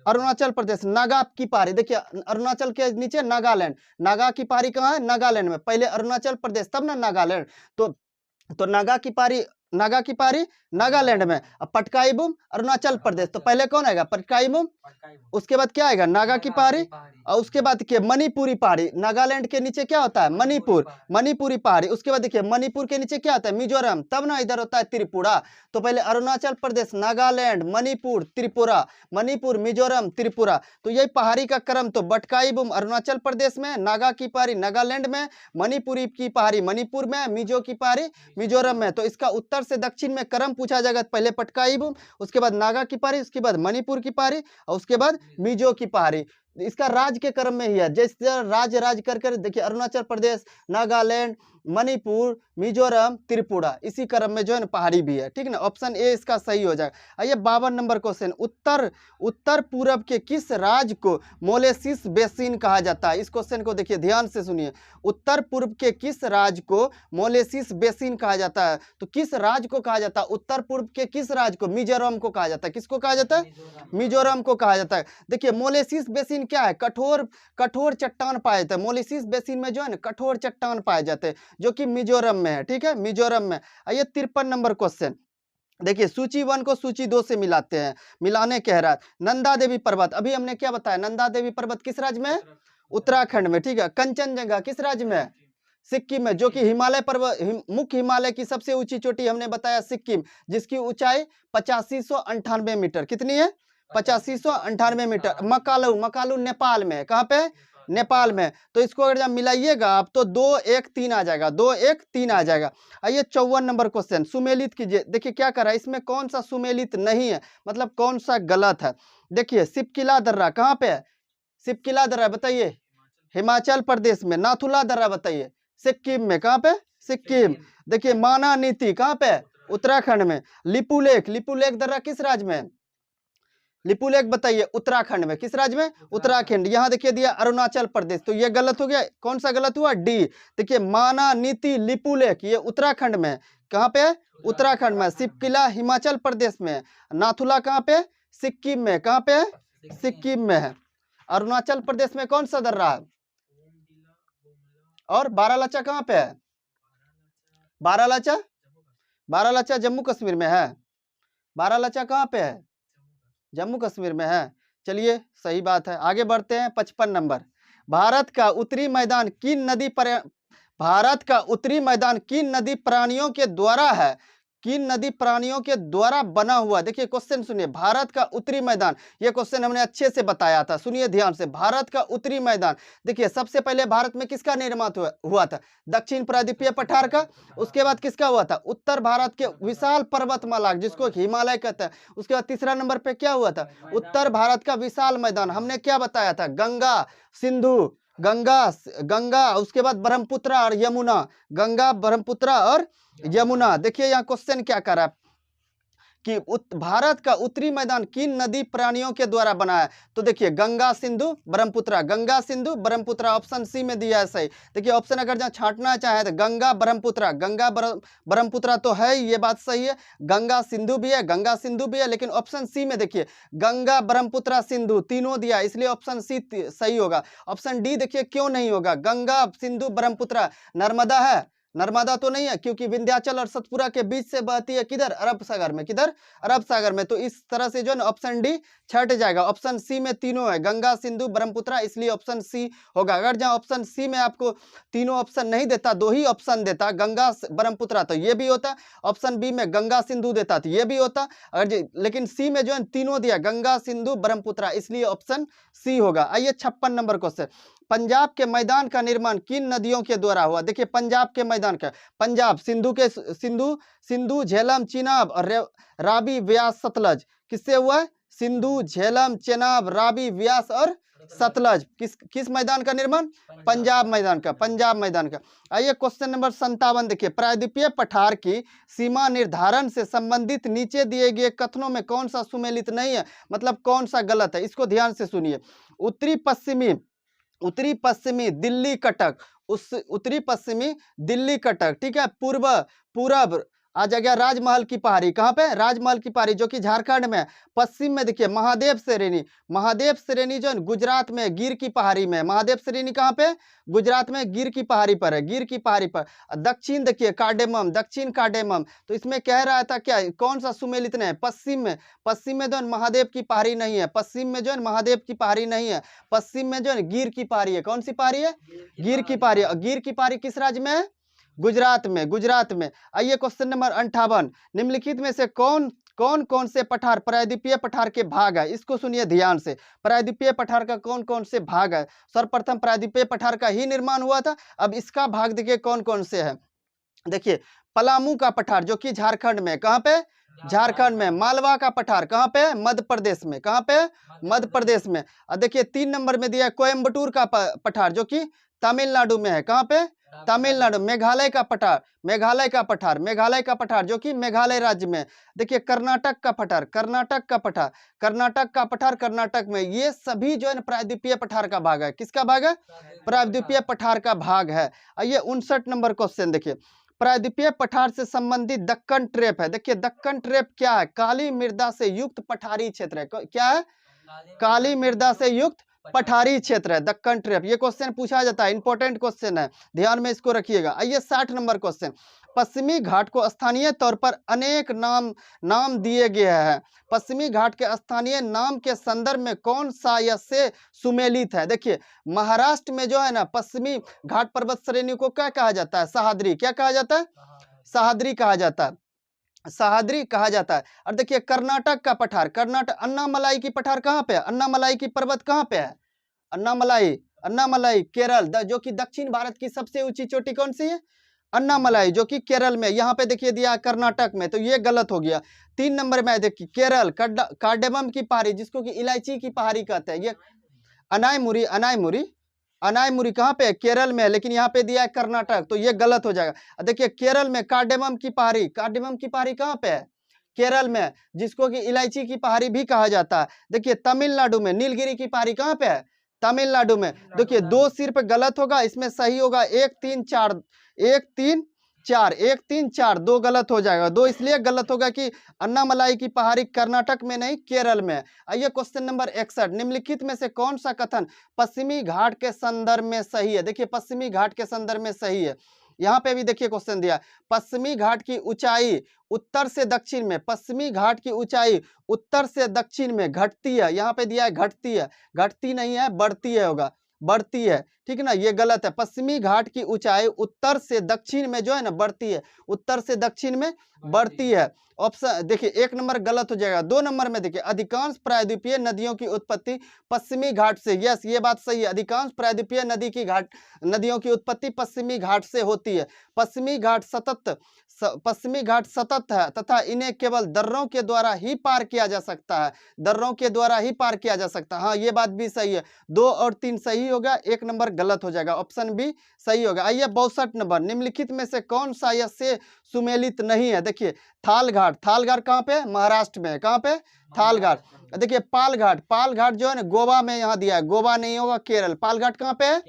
अरुणाचल प्रदेश। नागा की पहाड़ी देखिए अरुणाचल के नीचे नागालैंड, नागा की पहाड़ी कहाँ है? नागालैंड में। पहले अरुणाचल प्रदेश तब ना नागालैंड। तो नागा की पहाड़ी नागा की पहाड़ी नागालैंड में, अब पटकाईबुम अरुणाचल प्रदेश। तो पहले कौन आएगा? पटकाईबुम, उसके बाद क्या आएगा? नागा की पहाड़ी, और उसके बाद देखिए मणिपुरी पहाड़ी। नागालैंड के नीचे क्या होता है? मणिपुर, मणिपुरी पहाड़ी। उसके बाद देखिए मणिपुर के नीचे क्या होता है? मिजोरम, तब ना इधर होता है त्रिपुरा। तो पहले अरुणाचल प्रदेश, नागालैंड, मणिपुर, त्रिपुरा, मणिपुर, मिजोरम, त्रिपुरा। तो यही पहाड़ी का क्रम। तो बटकाईबुम अरुणाचल प्रदेश में, नागा की पहाड़ी नागालैंड में, मणिपुरी की पहाड़ी मणिपुर में, मिजो की पहाड़ी मिजोरम में। तो इसका उत्तर से दक्षिण में क्रम पूछा जाएगा। पहले पटकाईबुम, उसके बाद नागा की पहाड़ी, उसके बाद मणिपुर की पहाड़ी, और उसके बाद मिजो की पहाड़ी। इसका राज्य के क्रम में ही है। जैसे राज्य कर देखिए अरुणाचल प्रदेश, नागालैंड, मणिपुर, मिजोरम, त्रिपुरा, इसी क्रम में जो है ना पहाड़ी भी है। ठीक है ना, ऑप्शन ए इसका सही हो जाएगा। आइए 52 नंबर क्वेश्चन, उत्तर पूरब के किस राज्य को मोलेसिस बेसिन कहा जाता है? इस क्वेश्चन को देखिए ध्यान से सुनिए। उत्तर पूर्व के किस राज्य को मोलेसिस बेसिन कहा जाता है? तो किस राज्य को कहा जाता है? उत्तर पूर्व के किस राज्य को? मिजोरम को कहा जाता है। किसको कहा जाता है? मिजोरम को कहा जाता है। देखिए मोलेसिस बेसिन क्या है? कठोर चट्टान पाए जाते हैं। मोलेसिस बेसिन में जो है ना कठोर चट्टान पाए जाते हैं, जो कि मिजोरम में है। ठीक है, मिजोरम में। आइए 53 नंबर क्वेश्चन देखिए, सूची 1 को सूची 2 से मिलाते हैं, मिलाने कह रहा है। नंदा देवी पर्वत, अभी हमने क्या बताया? नंदा देवी पर्वत किस राज्य में? उत्तराखंड में। ठीक है, कंचनजंगा किस राज्य में? सिक्किम में, जो कि हिमालय पर्वत मुख्य हिमालय की सबसे ऊंची चोटी हमने बताया सिक्किम, जिसकी ऊंचाई 8598 मीटर। कितनी है? 8598 मीटर। मकालू नेपाल में। कहाँ पे? नेपाल में। तो इसको अगर जब मिलाइएगा आप तो 2 1 3 आ जाएगा, 2 1 3 आ जाएगा। आइए 54 नंबर क्वेश्चन, सुमेलित कीजिए। देखिए क्या कर रहा है, इसमें कौन सा सुमेलित नहीं है, मतलब कौन सा गलत है। देखिए सिपकिला दर्रा कहाँ पे है? सिपकिला दर्रा बताइए, हिमाचल प्रदेश में। नाथुला दर्रा बताइए, सिक्किम में। कहाँ पे? सिक्किम। देखिए माना नीति कहाँ पे? उत्तराखंड में। लिपुलेख दर्रा किस राज्य में? लिपुलेख बताइए, उत्तराखंड में। किस राज्य में? उत्तराखंड। यहाँ देखिए दिया अरुणाचल प्रदेश, तो ये गलत हो गया। कौन सा गलत हुआ? डी। देखिए माना नीति लिपुलेख ये उत्तराखंड में। कहाँ पे? उत्तराखंड में। सिपकिला हिमाचल प्रदेश में। नाथुला कहाँ पे? सिक्किम में। कहाँ पे? सिक्किम में है। अरुणाचल प्रदेश में कौन सा दर्रा है? और बारालाचा कहाँ पे है? बारालाचा जम्मू कश्मीर में है। बारालाचा कहाँ पे है? जम्मू कश्मीर में है। चलिए सही बात है, आगे बढ़ते हैं। 55 नंबर, भारत का उत्तरी मैदान किन नदी प्राणियों के द्वारा है? किन नदी प्राणियों के द्वारा बना हुआ? देखिए क्वेश्चन सुनिए, भारत का उत्तरी मैदान, ये क्वेश्चन हमने अच्छे से बताया था, सुनिए ध्यान से। भारत का उत्तरी मैदान, देखिए सबसे पहले भारत में किसका निर्माण हुआ था? दक्षिण प्रायद्वीपीय पठार का। उसके बाद किसका हुआ था? उत्तर भारत के विशाल पर्वतमाला, जिसको हिमालय कहते हैं। उसके बाद तीसरा नंबर पे क्या हुआ था? उत्तर भारत का विशाल मैदान। हमने क्या बताया था? गंगा सिंधु, गंगा उसके बाद ब्रह्मपुत्र और यमुना, गंगा ब्रह्मपुत्र और यमुना। देखिए यहाँ क्वेश्चन क्या कर रहा है कि भारत का उत्तरी मैदान किन नदी प्राणियों के द्वारा बना है? तो देखिए गंगा सिंधु ब्रह्मपुत्र, गंगा सिंधु ब्रह्मपुत्र, ऑप्शन सी में दिया है सही। देखिए ऑप्शन अगर जहाँ छांटना चाहे तो गंगा ब्रह्मपुत्र तो है, ये बात सही है। गंगा सिंधु भी है, लेकिन ऑप्शन सी में देखिए गंगा ब्रह्मपुत्र सिंधु तीनों दिया, इसलिए ऑप्शन सी सही होगा। ऑप्शन डी देखिए क्यों नहीं होगा? गंगा सिंधु ब्रह्मपुत्र, नर्मदा है? नर्मदा तो नहीं है, क्योंकि विंध्याचल और सतपुरा के बीच से बहती है। किधर? अरब सागर में। किधर? अरब सागर में। तो इस तरह से जो है ऑप्शन डी छट जाएगा। ऑप्शन सी में तीनों है, गंगा सिंधु ब्रह्मपुत्र, इसलिए ऑप्शन सी होगा। अगर जहां ऑप्शन सी में आपको तीनों ऑप्शन नहीं देता, 2 ही ऑप्शन देता, गंगा ब्रह्मपुत्र, तो ये भी होता। ऑप्शन बी में गंगा सिंधु देता तो ये भी होता। लेकिन सी में जो है तीनों दिया, गंगा सिंधु ब्रह्मपुत्र, इसलिए ऑप्शन सी होगा। आइए 56 नंबर क्वेश्चन, पंजाब के मैदान का निर्माण किन नदियों के द्वारा हुआ? देखिए पंजाब के मैदान का, पंजाब सिंधु झेलम चेनाब और रावी व्यास सतलज, किससे हुआ है? सिंधु झेलम चेनाब रावी व्यास और सतलज। किस मैदान का निर्माण? पंजाब मैदान का। आइए क्वेश्चन नंबर 57 देखिए, प्रायद्वीपीय पठार की सीमा निर्धारण से संबंधित नीचे दिए गए कथनों में कौन सा सुमेलित नहीं है, मतलब कौन सा गलत है? इसको ध्यान से सुनिए। उत्तरी पश्चिमी दिल्ली कटक, ठीक है, पूर्व आ जाएगा राजमहल की पहाड़ी, कहाँ पे, राजमहल की पहाड़ी जो कि झारखंड में। पश्चिम में देखिए महादेव श्रेणी, महादेव श्रेणी जो है गुजरात में गिर की पहाड़ी में, महादेव श्रेणी कहाँ पे, गुजरात में गिर की पहाड़ी पर है, गिर की पहाड़ी पर। दक्षिण देखिए कार्डेमम, दक्षिण कार्डेमम, तो इसमें कह रहा था क्या, कौन सा सुमेलित नहीं है, पश्चिम में, पश्चिम में जो है महादेव की पहाड़ी नहीं है, पश्चिम में जो है महादेव की पहाड़ी नहीं है, पश्चिम में जो है गिर की पहाड़ी है। कौन सी पहाड़ी है, गिर की पहाड़ी। और गिर की पहाड़ी किस राज्य में है, गुजरात में, गुजरात में। आइए क्वेश्चन नंबर 58, निम्नलिखित में से कौन कौन कौन से पठार प्रायद्वीपीय पठार के भाग है, इसको सुनिए ध्यान से। प्रायद्वीपीय पठार का कौन कौन से भाग है, सर्वप्रथम प्रायद्वीपीय पठार का ही निर्माण हुआ था, अब इसका भाग देखिए कौन कौन से है। देखिए पलामू का पठार जो कि झारखंड में, कहाँ पे, झारखंड में। मालवा का पठार कहाँ पे, मध्य प्रदेश में, कहाँ पे, मध्य प्रदेश में। और देखिए 3 नंबर में दिया है कोयम्बटूर का पठार जो कि तमिलनाडु में है, कहाँ पे, तमिलनाडु। मेघालय का पठार, मेघालय का पठार, मेघालय का पठार जो कि मेघालय राज्य में। देखिए कर्नाटक का पठार, कर्नाटक का पठार, कर्नाटक का पठार कर्नाटक में। ये सभी जो है ना प्रायद्वीपीय पठार का भाग है, किसका भाग है, प्रायद्वीपीय पठार का भाग है। आइए 59 नंबर क्वेश्चन देखिए, प्रायद्वीपीय पठार से संबंधित दक्कन ट्रेप है। देखिए दक्कन ट्रेप क्या है, काली मृदा से युक्त पठारी क्षेत्र है, क्या है, काली मृदा से युक्त पठारी क्षेत्र है, दक्कन ट्रेप। ये क्वेश्चन पूछा जाता है, इंपॉर्टेंट क्वेश्चन है, ध्यान में इसको रखिएगा। आइए 60 नंबर क्वेश्चन, पश्चिमी घाट को स्थानीय तौर पर अनेक नाम दिए गए हैं, पश्चिमी घाट के स्थानीय नाम के संदर्भ में कौन सा यह से सुमेलित है। देखिए महाराष्ट्र में जो है ना पश्चिमी घाट पर्वत श्रेणी को क्या कहा जाता है, सह्याद्री, क्या कहा जाता है, सह्याद्री कहा जाता है, सह्याद्री कहा जाता है। और देखिए कर्नाटक का पठार, कर्नाटक अन्नामलाई की पठार कहाँ पे है, अन्नामलाई की पर्वत कहाँ पे है, अन्नामलाई, अन्नामलाई केरल, जो कि दक्षिण भारत की सबसे ऊंची चोटी कौन सी है, अन्नामलाई जो कि केरल में। यहाँ पे देखिए दिया कर्नाटक में, तो ये गलत हो गया। 3 नंबर में देखिए केरल कार्डेमम की पहाड़ी जिसको कि इलायची की पहाड़ी कहते हैं, ये अनायमुरी, अनायमुरी, अनायमुरी कहाँ पे है, केरल में है, लेकिन यहाँ पे दिया है कर्नाटक, तो ये गलत हो जाएगा। देखिए केरल में कार्डेमम की पहाड़ी, कार्डेमम की पहाड़ी कहाँ पे है, केरल में, जिसको कि इलायची की पहाड़ी भी कहा जाता है। देखिए तमिलनाडु में नीलगिरी की पहाड़ी कहाँ पे है, तमिलनाडु में। देखिए 2 सिर्फ गलत होगा, इसमें सही होगा 1 3 4, 1 3 4, 1 3 4, 2 गलत हो जाएगा। 2 इसलिए गलत होगा कि अन्नामलाई की पहाड़ी कर्नाटक में नहीं केरल में। आइए क्वेश्चन नंबर 61, निम्नलिखित में से कौन सा कथन पश्चिमी घाट के संदर्भ में सही है। देखिए पश्चिमी घाट के संदर्भ में सही है, यहाँ पे भी देखिए क्वेश्चन दिया, पश्चिमी घाट की ऊंचाई उत्तर से दक्षिण में, पश्चिमी घाट की ऊंचाई उत्तर से दक्षिण में घटती है, यहाँ पे दिया है घटती है, घटती नहीं है बढ़ती है, होगा बढ़ती है, ठीक है ना, ये गलत है। पश्चिमी घाट की ऊंचाई उत्तर से दक्षिण में जो है ना बढ़ती है, उत्तर से दक्षिण में बढ़ती है। ऑप्शन देखिए 1 नंबर गलत हो जाएगा। 2 नंबर में देखिए अधिकांश प्रायद्वीपीय नदियों की उत्पत्ति पश्चिमी घाट से, यस ये बात सही है, अधिकांश प्रायद्वीपीय नदियों की उत्पत्ति पश्चिमी घाट से होती है। पश्चिमी घाट सतत है तथा इन्हें केवल दर्रों के द्वारा ही पार किया जा सकता है, दर्रों के द्वारा ही पार किया जा सकता है। हाँ ये बात भी सही है, 2 और 3 सही होगा, 1 नंबर गलत हो जाएगा, ऑप्शन बी सही होगा। आइए 62 नंबर, निम्नलिखित में से कौन सा यह से सुमेलित नहीं है। देखिए थालघाट, थालघाट कहाँ पे, महाराष्ट्र में, कहाँ पे, थालघाट। देखिए पालघाट, पालघाट जो है ना गोवा में, यहाँ दिया है, गोवा नहीं होगा केरल, पालघाट कहाँ पे है,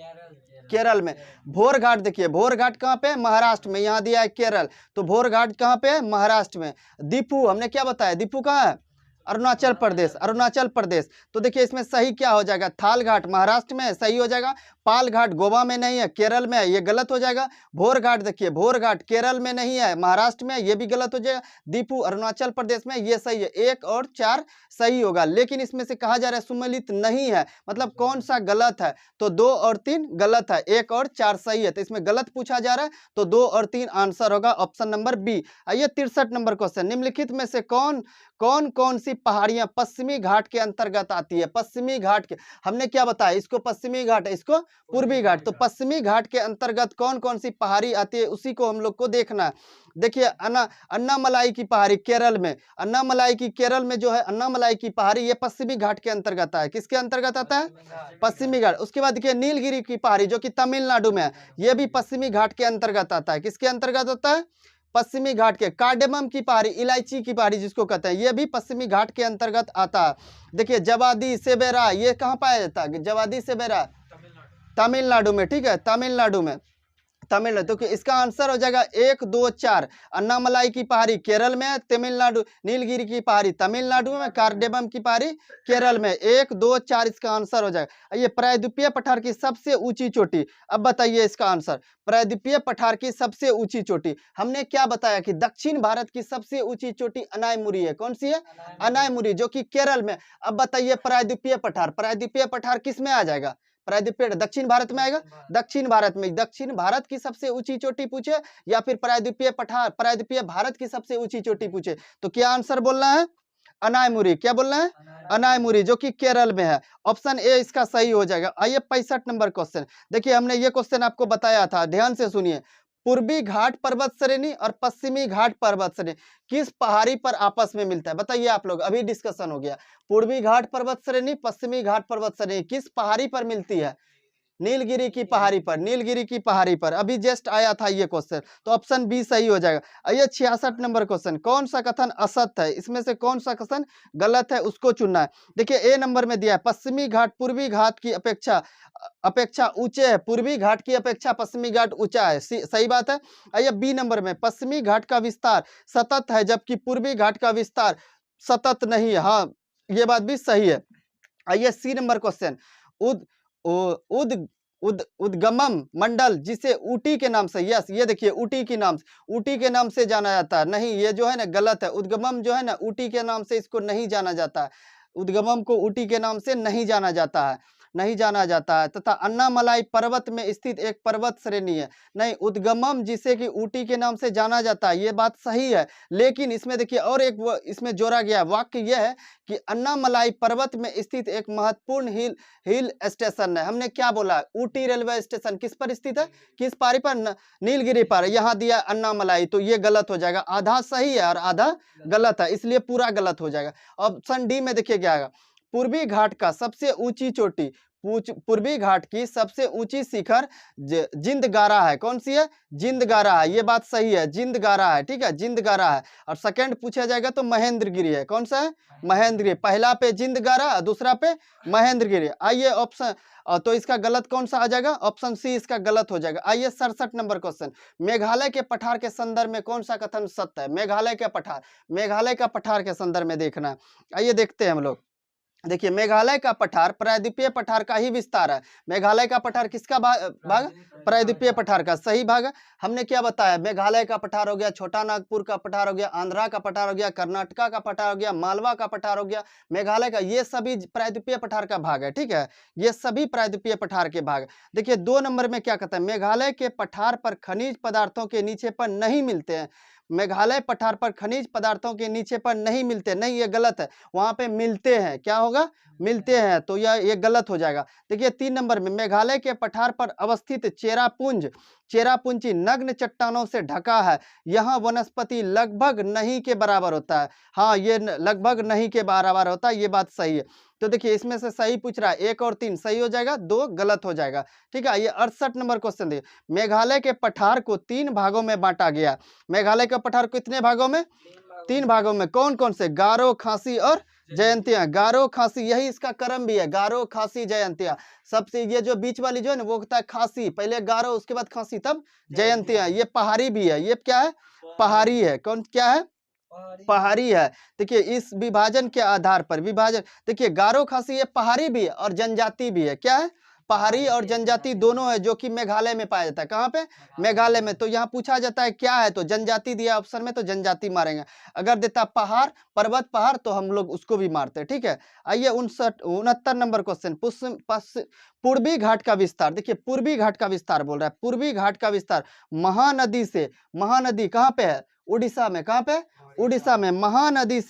केरल में। भोरघाट देखिए, भोरघाट कहाँ पे, महाराष्ट्र में, यहाँ दिया है केरल, तो भोरघाट कहाँ पे, महाराष्ट्र में। दीपू हमने क्या बताया, दीपू कहाँ है, अरुणाचल प्रदेश, अरुणाचल प्रदेश। तो देखिए इसमें सही क्या हो जाएगा, थालघाट महाराष्ट्र में सही हो जाएगा, पालघाट गोवा में नहीं है केरल में है, ये गलत हो जाएगा। भोरघाट देखिए, भोरघाट केरल में नहीं है महाराष्ट्र में, ये भी गलत हो जाएगा। दीपू अरुणाचल प्रदेश में, ये सही है, 1 और 4 सही होगा। लेकिन इसमें से कहा जा रहा है सुमेलित नहीं है, मतलब कौन सा गलत है, तो 2 और 3 गलत है, 1 और 4 सही है, तो इसमें गलत पूछा जा रहा है, तो 2 और 3 आंसर होगा ऑप्शन नंबर बी। आइए 63 नंबर क्वेश्चन, निम्नलिखित में से कौन सी पहाड़ियां पश्चिमी घाट के अंतर्गत आती है। पश्चिमी घाट के हमने क्या बताया, इसको पश्चिमी घाट है, इसको पूर्वी घाट, तो पश्चिमी घाट के अंतर्गत कौन कौन सी पहाड़ी आती है उसी को हम लोग को देखना है। देखिए अन्नामलाई की पहाड़ी केरल में, अन्नामलाई की केरल में जो है अन्नामलाई की पहाड़ी, ये पश्चिमी घाट के अंतर्गत आता है, किसके अंतर्गत आता है, पश्चिमी घाट। उसके बाद देखिए नीलगिरी की पहाड़ी जो कि तमिलनाडु में है, ये भी पश्चिमी घाट के अंतर्गत आता है, किसके अंतर्गत आता है, पश्चिमी घाट के। कार्डेमम की पहाड़ी, इलायची की पहाड़ी जिसको कहते हैं, ये भी पश्चिमी घाट के अंतर्गत आता है। देखिए जवादी सेबेरा, ये कहाँ पाया जाता है, जवादी सेबेरा तमिलनाडु में, ठीक है, तमिलनाडु में, तमिलनाडु, तो इसका आंसर हो जाएगा 1, 2, 4। अन्नामलाई की पहाड़ी केरल में है, तमिलनाडु, नीलगिरी की पहाड़ी तमिलनाडु में, कार्डेबम की पहाड़ी केरल में। 1, 2, 4 इसका आंसर हो जाएगा। ये प्रायद्वीपीय पठार की सबसे ऊंची चोटी, अब बताइए इसका आंसर। प्रायद्वीपीय पठार की सबसे ऊंची चोटी, हमने क्या बताया कि दक्षिण भारत की सबसे ऊंची चोटी अनायमुरी है। कौन सी है? अनायमुरी, जो कि केरल में। अब बताइए प्रायद्वीपीय पठार, प्रायद्वीपीय पठार किस में आ जाएगा? प्रायद्वीपीय दक्षिण भारत में आएगा। दक्षिण भारत में, दक्षिण भारत की सबसे ऊंची चोटी पूछे या फिर प्रायद्वीपीय पठार, प्रायद्वीपीय भारत की सबसे ऊंची चोटी पूछे, तो क्या आंसर बोलना है? अनायमुरी। क्या बोलना है? अनायमुरी, जो कि केरल में है। ऑप्शन ए इसका सही हो जाएगा। आइए 65 नंबर क्वेश्चन, देखिए हमने ये क्वेश्चन आपको बताया था, ध्यान से सुनिए। पूर्वी घाट पर्वत श्रेणी और पश्चिमी घाट पर्वत श्रेणी किस पहाड़ी पर आपस में मिलता है? बताइए आप लोग, अभी डिस्कशन हो गया। पूर्वी घाट पर्वत श्रेणी, पश्चिमी घाट पर्वत श्रेणी किस पहाड़ी पर मिलती है? नीलगिरी की पहाड़ी पर, नीलगिरी की पहाड़ी पर। अभी जस्ट आया था ये क्वेश्चन, तो ऑप्शन बी सही हो जाएगा। आइए 66 नंबर क्वेश्चन, कौन सा कथन असत्य है? इसमें से कौन सा कथन गलत है उसको चुनना है। देखिए ए नंबर में दिया है, पश्चिमी घाट पूर्वी घाट की अपेक्षा ऊंचे है। पूर्वी घाट की अपेक्षा पश्चिमी घाट ऊंचा है, सही बात है। आइए बी नंबर में, पश्चिमी घाट का विस्तार सतत है जबकि पूर्वी घाट का विस्तार सतत नहीं है। हाँ, ये बात भी सही है। आइए सी नंबर क्वेश्चन, उद उद उद उद्गमम मंडल जिसे ऊटी के नाम से, यस ये देखिए ऊटी के नाम से जाना जाता है। नहीं, ये जो है ना गलत है। उद्गमम जो है ना ऊटी के नाम से इसको नहीं जाना जाता है। उद्गमम को ऊटी के नाम से नहीं जाना जाता है, नहीं जाना जाता है। तथा अन्नामलाई पर्वत में स्थित एक पर्वत श्रेणी है। नहीं, उद्गमम जिसे कि ऊटी के नाम से जाना जाता है, ये बात सही है। लेकिन इसमें देखिए और एक इसमें जोड़ा गया वाक्य यह है कि अन्नामलाई पर्वत में स्थित एक महत्वपूर्ण हिल स्टेशन है। हमने क्या बोला? ऊटी रेलवे स्टेशन किस पर स्थित है? किस पहाड़ी पर? नीलगिरी पर। यहाँ दिया अन्नामलाई, तो ये गलत हो जाएगा। आधा सही है और आधा गलत है, इसलिए पूरा गलत हो जाएगा। ऑप्शन डी में देखिए क्या आएगा, पूर्वी घाट का सबसे ऊंची चोटी, पूर्वी घाट की सबसे ऊंची शिखर जिंदगारा है। कौन सी है? जिंदगारा है, ये बात सही है, जिंदगारा है, ठीक है, जिंदगारा है। और सेकंड पूछा जाएगा तो महेंद्रगिरी है। कौन सा है? महेंद्रगिरी। पहला पे जिंदगारा, दूसरा पे महेंद्रगिरी। आइए ऑप्शन, तो इसका गलत कौन सा आ जाएगा? ऑप्शन सी इसका गलत हो जाएगा। आइए 67 नंबर क्वेश्चन, मेघालय के पठार के संदर्भ में कौन सा कथन सत्य है? मेघालय के पठार, मेघालय का पठार के संदर्भ में देखना है। आइए देखते हैं हम लोग। देखिए मेघालय का पठार प्रायद्वीपीय पठार का ही विस्तार है। मेघालय का पठार किसका भाग? प्रायद्वीपीय पठार का, सही भाग है। हमने क्या बताया? मेघालय का पठार हो गया, छोटा नागपुर का पठार हो गया, आंध्रा का पठार हो गया, कर्नाटका का पठार हो गया, मालवा का पठार हो गया, मेघालय का, ये सभी प्रायद्वीपीय पठार का भाग है, ठीक है, ये सभी प्रायद्वीपीय पठार के भाग। देखिए 2 नंबर में क्या कहता है? मेघालय के पठार पर खनिज पदार्थों के नीचे पर नहीं मिलते हैं। मेघालय पठार पर खनिज पदार्थों के नीचे पर नहीं मिलते, नहीं ये गलत है, वहां पे मिलते हैं। क्या होगा? मिलते हैं, तो ये गलत हो जाएगा। देखिए 3 नंबर में, मेघालय के पठार पर अवस्थित चेरापूंजी नग्न चट्टानों से ढका है। यहाँ वनस्पति लगभग नहीं के बराबर होता है। हाँ, ये लगभग नहीं के बराबर होता है, ये बात सही है। तो देखिए इसमें से सही पूछ रहा है, 1 और 3 सही हो जाएगा, 2 गलत हो जाएगा, ठीक है। ये 68 नंबर क्वेश्चन देखिए, मेघालय के पठार को 3 भागों में बांटा गया। मेघालय का पठार को कितने भागों में? 3 भागों में। कौन कौन से? गारो, खासी और जयंतिया। गारो, खासी, यही इसका क्रम भी है, गारो, खासी, जयंतिया। सबसे ये जो बीच वाली जो है ना वो होता है खासी, पहले गारो, उसके बाद खासी, तब जयंतिया। ये पहाड़ी भी है, ये क्या है? पहाड़ी है। कौन क्या है? पहाड़ी है। देखिए इस विभाजन के आधार पर विभाजन, देखिए गारो, खासी ये पहाड़ी भी है और जनजाति भी है। क्या है? पहाड़ी और जनजाति दोनों है, जो कि मेघालय में पाया जाता है। कहाँ पे? मेघालय में। तो यहाँ पूछा जाता है क्या है, तो जनजाति दिया ऑप्शन में, तो जनजाति मारेंगे। अगर देता पहाड़, पर्वत, पहाड़, तो हम लोग उसको भी मारते हैं, ठीक है। आइए 69 नंबर क्वेश्चन, पूर्वी घाट का विस्तार। देखिए पूर्वी घाट का विस्तार बोल रहा है, पूर्वी घाट का विस्तार महानदी से, महानदी कहाँ पे है? उड़ीसा में। कहाँ पे? उड़ीसा में। महानदी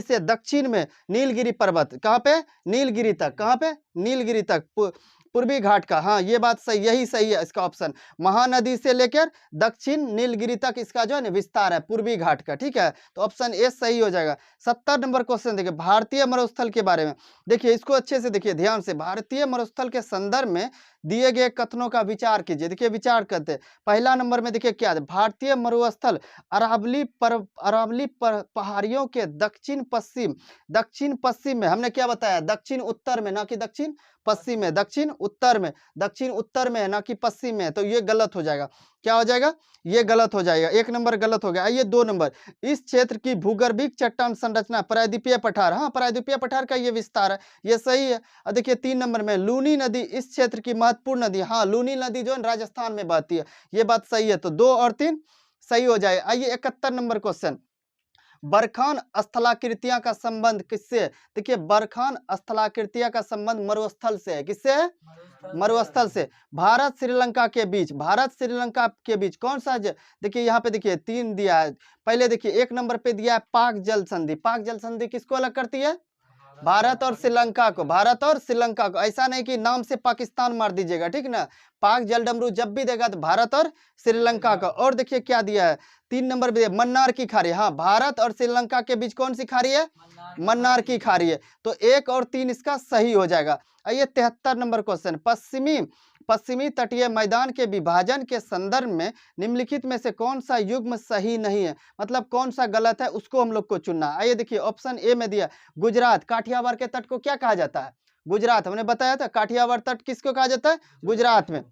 से दक्षिण में नीलगिरी पर्वत, कहाँ पे? नीलगिरी तक। कहाँ पे? नीलगिरी तक, पूर्वी घाट का। हाँ ये बात सही, यही सही है इसका ऑप्शन। महानदी से लेकर दक्षिण नीलगिरी तक इसका जो है ना विस्तार है पूर्वी घाट का, ठीक है। तो ऑप्शन ए सही हो जाएगा। 70 नंबर क्वेश्चन देखिए, भारतीय मरुस्थल के बारे में। देखिए इसको अच्छे से देखिए ध्यान से, भारतीय मरुस्थल के संदर्भ में दिए गए कथनों का विचार कीजिए। देखिए विचार करते हैं। पहला नंबर में देखिए क्या है, भारतीय मरुस्थल अरावली पहाड़ियों के दक्षिण पश्चिम में, हमने क्या बताया, दक्षिण उत्तर में, ना कि दक्षिण पश्चिम में, दक्षिण उत्तर में है ना कि पश्चिम में, तो ये गलत हो जाएगा। क्या हो जाएगा, ये गलत हो जाएगा, 1 नंबर गलत हो गया। आइए 2 नंबर, इस क्षेत्र की भूगर्भिक चट्टान संरचना प्रायद्वीपीय पठार, हाँ प्रायद्वीपीय पठार का ये विस्तार है, ये सही है। और देखिए 3 नंबर में, लूनी नदी इस क्षेत्र की महत्वपूर्ण नदी, हाँ लूनी नदी जो है राजस्थान में बहती है, ये बात सही है। तो 2 और 3 सही हो जाए। आइए 71 नंबर क्वेश्चन, बरखान स्थलाकृतियां का संबंध किससे है? देखिए बरखान स्थलाकृतियां का संबंध मरुस्थल से है, किससे है, मरुस्थल से। भारत श्रीलंका के बीच कौन सा, देखिए यहाँ पे देखिए 3 दिया है। पहले देखिए 1 नंबर पे दिया है पाक जल संधि। पाक जल संधि किसको अलग करती है, भारत और श्रीलंका को। ऐसा नहीं कि नाम से पाकिस्तान मार दीजिएगा, ठीक ना। पाक जल डमरू जब भी देगा तो भारत और श्रीलंका का। और देखिए क्या दिया है, 3 नंबर पे मन्नार की खाड़ी, हाँ भारत और श्रीलंका के बीच कौन सी खाड़ी है, मन्नार की खाड़ी है। तो 1 और 3 इसका सही हो जाएगा। आइए 73 नंबर क्वेश्चन, पश्चिमी तटीय मैदान के विभाजन के संदर्भ में निम्नलिखित में से कौन सा युग्म सही नहीं है, मतलब कौन सा गलत है, उसको हम लोग को चुनना। आइए देखिए ऑप्शन ए में दिया गुजरात, काठियावाड़ के तट को क्या कहा जाता है, गुजरात, हमने बताया था काठियावाड़ तट किसको कहा जाता है, गुजरात में।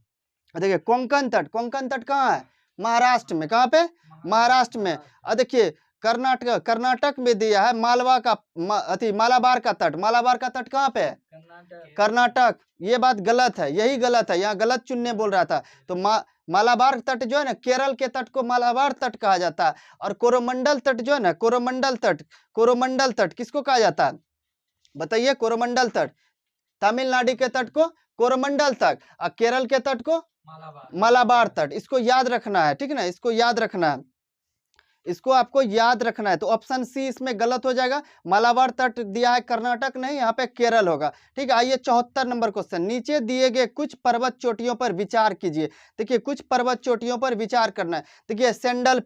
देखिए कोंकण तट कहाँ है, महाराष्ट्र में, कहाँ पे, महाराष्ट्र में। और देखिए कर्नाटक में दिया है मालवा का मालाबार का तट कहाँ पे है, कर्नाटक। ये बात गलत है, यही गलत है, यहाँ गलत चुनने बोल रहा था। तो मालाबार तट जो है ना, केरल के तट को मालाबार तट कहा जाता है। और कोरोमंडल तट जो है ना, कोरोमंडल तट किसको कहा जाता है, बताइए, कोरोमंडल तट, तमिलनाडु के तट को कोरोमंडल तट और केरल के तट को मालाबार तट। इसको याद रखना है, ठीक है ना, इसको याद रखना है, इसको आपको याद रखना है। तो ऑप्शन सी इसमें गलत हो जाएगा, मालाबार तट दिया है कर्नाटक नहीं, यहाँ पे केरल होगा, ठीक है। आइए 74 नंबर क्वेश्चन, नीचे दिए गए कुछ पर्वत चोटियों पर विचार कीजिए। देखिए कुछ पर्वत चोटियों पर विचार करना है। देखिए सेंडल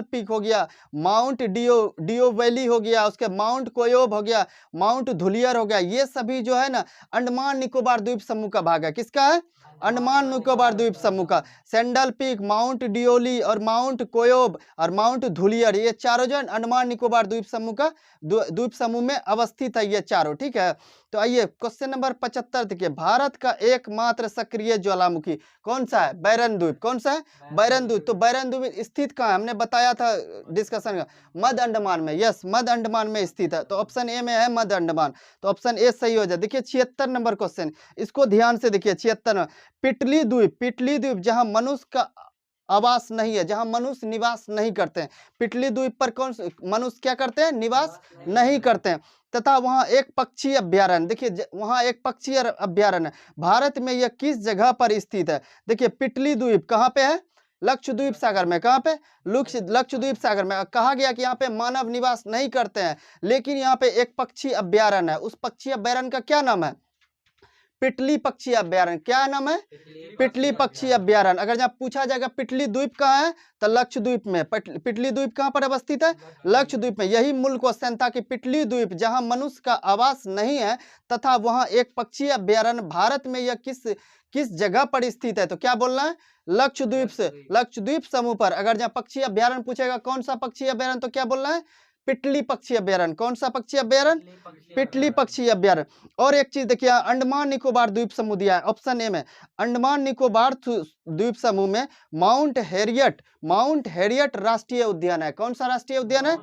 पीक हो गया, माउंट डियो वैली हो गया, उसके माउंट कोयोब हो गया, माउंट धुलियर हो गया, ये सभी जो है ना अंडमान निकोबार द्वीप समूह का भाग है। किसका है, अंडमान निकोबार द्वीप समूह का। सेंडल पीक, माउंट डियोली और माउंट कोयोब और माउंट धुलियर, ये चारों जो है अंडमान निकोबार द्वीप समूह का द्वीप समूह में अवस्थित है, ये चारों, ठीक है। तो आइए क्वेश्चन नंबर 75 देखिए, भारत का एकमात्र सक्रिय ज्वालामुखी कौन सा है, बैरन द्वीप, कौन सा है, बैरन द्वीप। तो बैरन द्वीप स्थित कहाँ है, हमने बताया था डिस्कशन का, मध्य अंडमान में, यस मध्य अंडमान में स्थित है। तो ऑप्शन ए में है मध्य अंडमान, तो ऑप्शन ए सही हो जाए। देखिए 76 नंबर क्वेश्चन, इसको ध्यान से देखिए, 76 पिटली द्वीप जहां मनुष्य का आवास नहीं है, जहां मनुष्य निवास नहीं करते हैं, पिटली द्वीप पर कौन मनुष्य क्या करते हैं, निवास नहीं करते हैं, तथा वहां एक पक्षी अभ्यारण्य, देखिए वहां एक पक्षी अभ्यारण्य है। भारत में यह किस जगह पर स्थित है, देखिए पिटली द्वीप कहाँ पे है, लक्षद्वीप सागर में, कहाँ पे, लक्षद्वीप सागर में। कहा गया कि यहाँ पे मानव निवास नहीं करते हैं, लेकिन यहाँ पे एक पक्षी अभ्यारण्य है, उस पक्षी अभ्यारण्य का क्या नाम है, पिटली पक्षी अभ्यारण्य। क्या नाम है, पिटली पक्षी अभ्यारण्य। अगर जब पूछा जाएगा पिटली द्वीप कहाँ है, तो लक्षद्वीप में। पिटली द्वीप कहाँ पर अवस्थित है, लक्षद्वीप में। यही मूल क्वेश्चन था कि पिटली द्वीप जहां मनुष्य का आवास नहीं है तथा वहां एक पक्षी अभ्यारण्य, भारत में यह किस जगह पर स्थित है, तो क्या बोलना है, लक्षद्वीप समूह पर। अगर जहाँ पक्षी अभ्यारण्य पूछेगा कौन सा पक्षी अभ्यारण्य, तो क्या बोलना है, पिटली पक्षी अभ्यारण्य। कौन सा पक्षी अभ्यारण्य, पिटली पक्षी अभ्यारण्य। और एक चीज देखिए, अंडमान निकोबार द्वीप समूह दिया है ऑप्शन ए में, अंडमान निकोबार द्वीप समूह में माउंट हैरियट राष्ट्रीय उद्यान है। कौन सा राष्ट्रीय उद्यान है,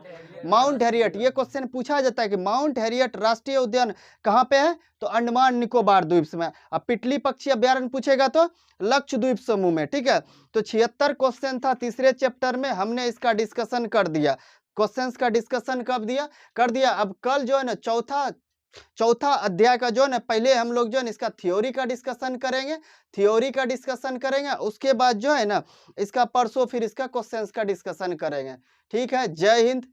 माउंट हैरियट। ये क्वेश्चन पूछा जाता है कि माउंट हैरियट राष्ट्रीय उद्यान कहाँ पे है, तो अंडमान निकोबार द्वीप में। अब पिटली पक्षी अभ्यारण्य पूछेगा तो लक्षद्वीप समूह में, ठीक है। तो 76 क्वेश्चन था तीसरे चैप्टर में, हमने इसका डिस्कशन कर दिया। क्वेश्चंस का डिस्कशन कब कर दिया। अब कल जो है ना चौथा अध्याय का जो है ना, पहले हम लोग जो है ना इसका थ्योरी का डिस्कशन करेंगे, उसके बाद जो है ना इसका परसों फिर इसका क्वेश्चंस का डिस्कशन करेंगे। ठीक है, जय हिंद।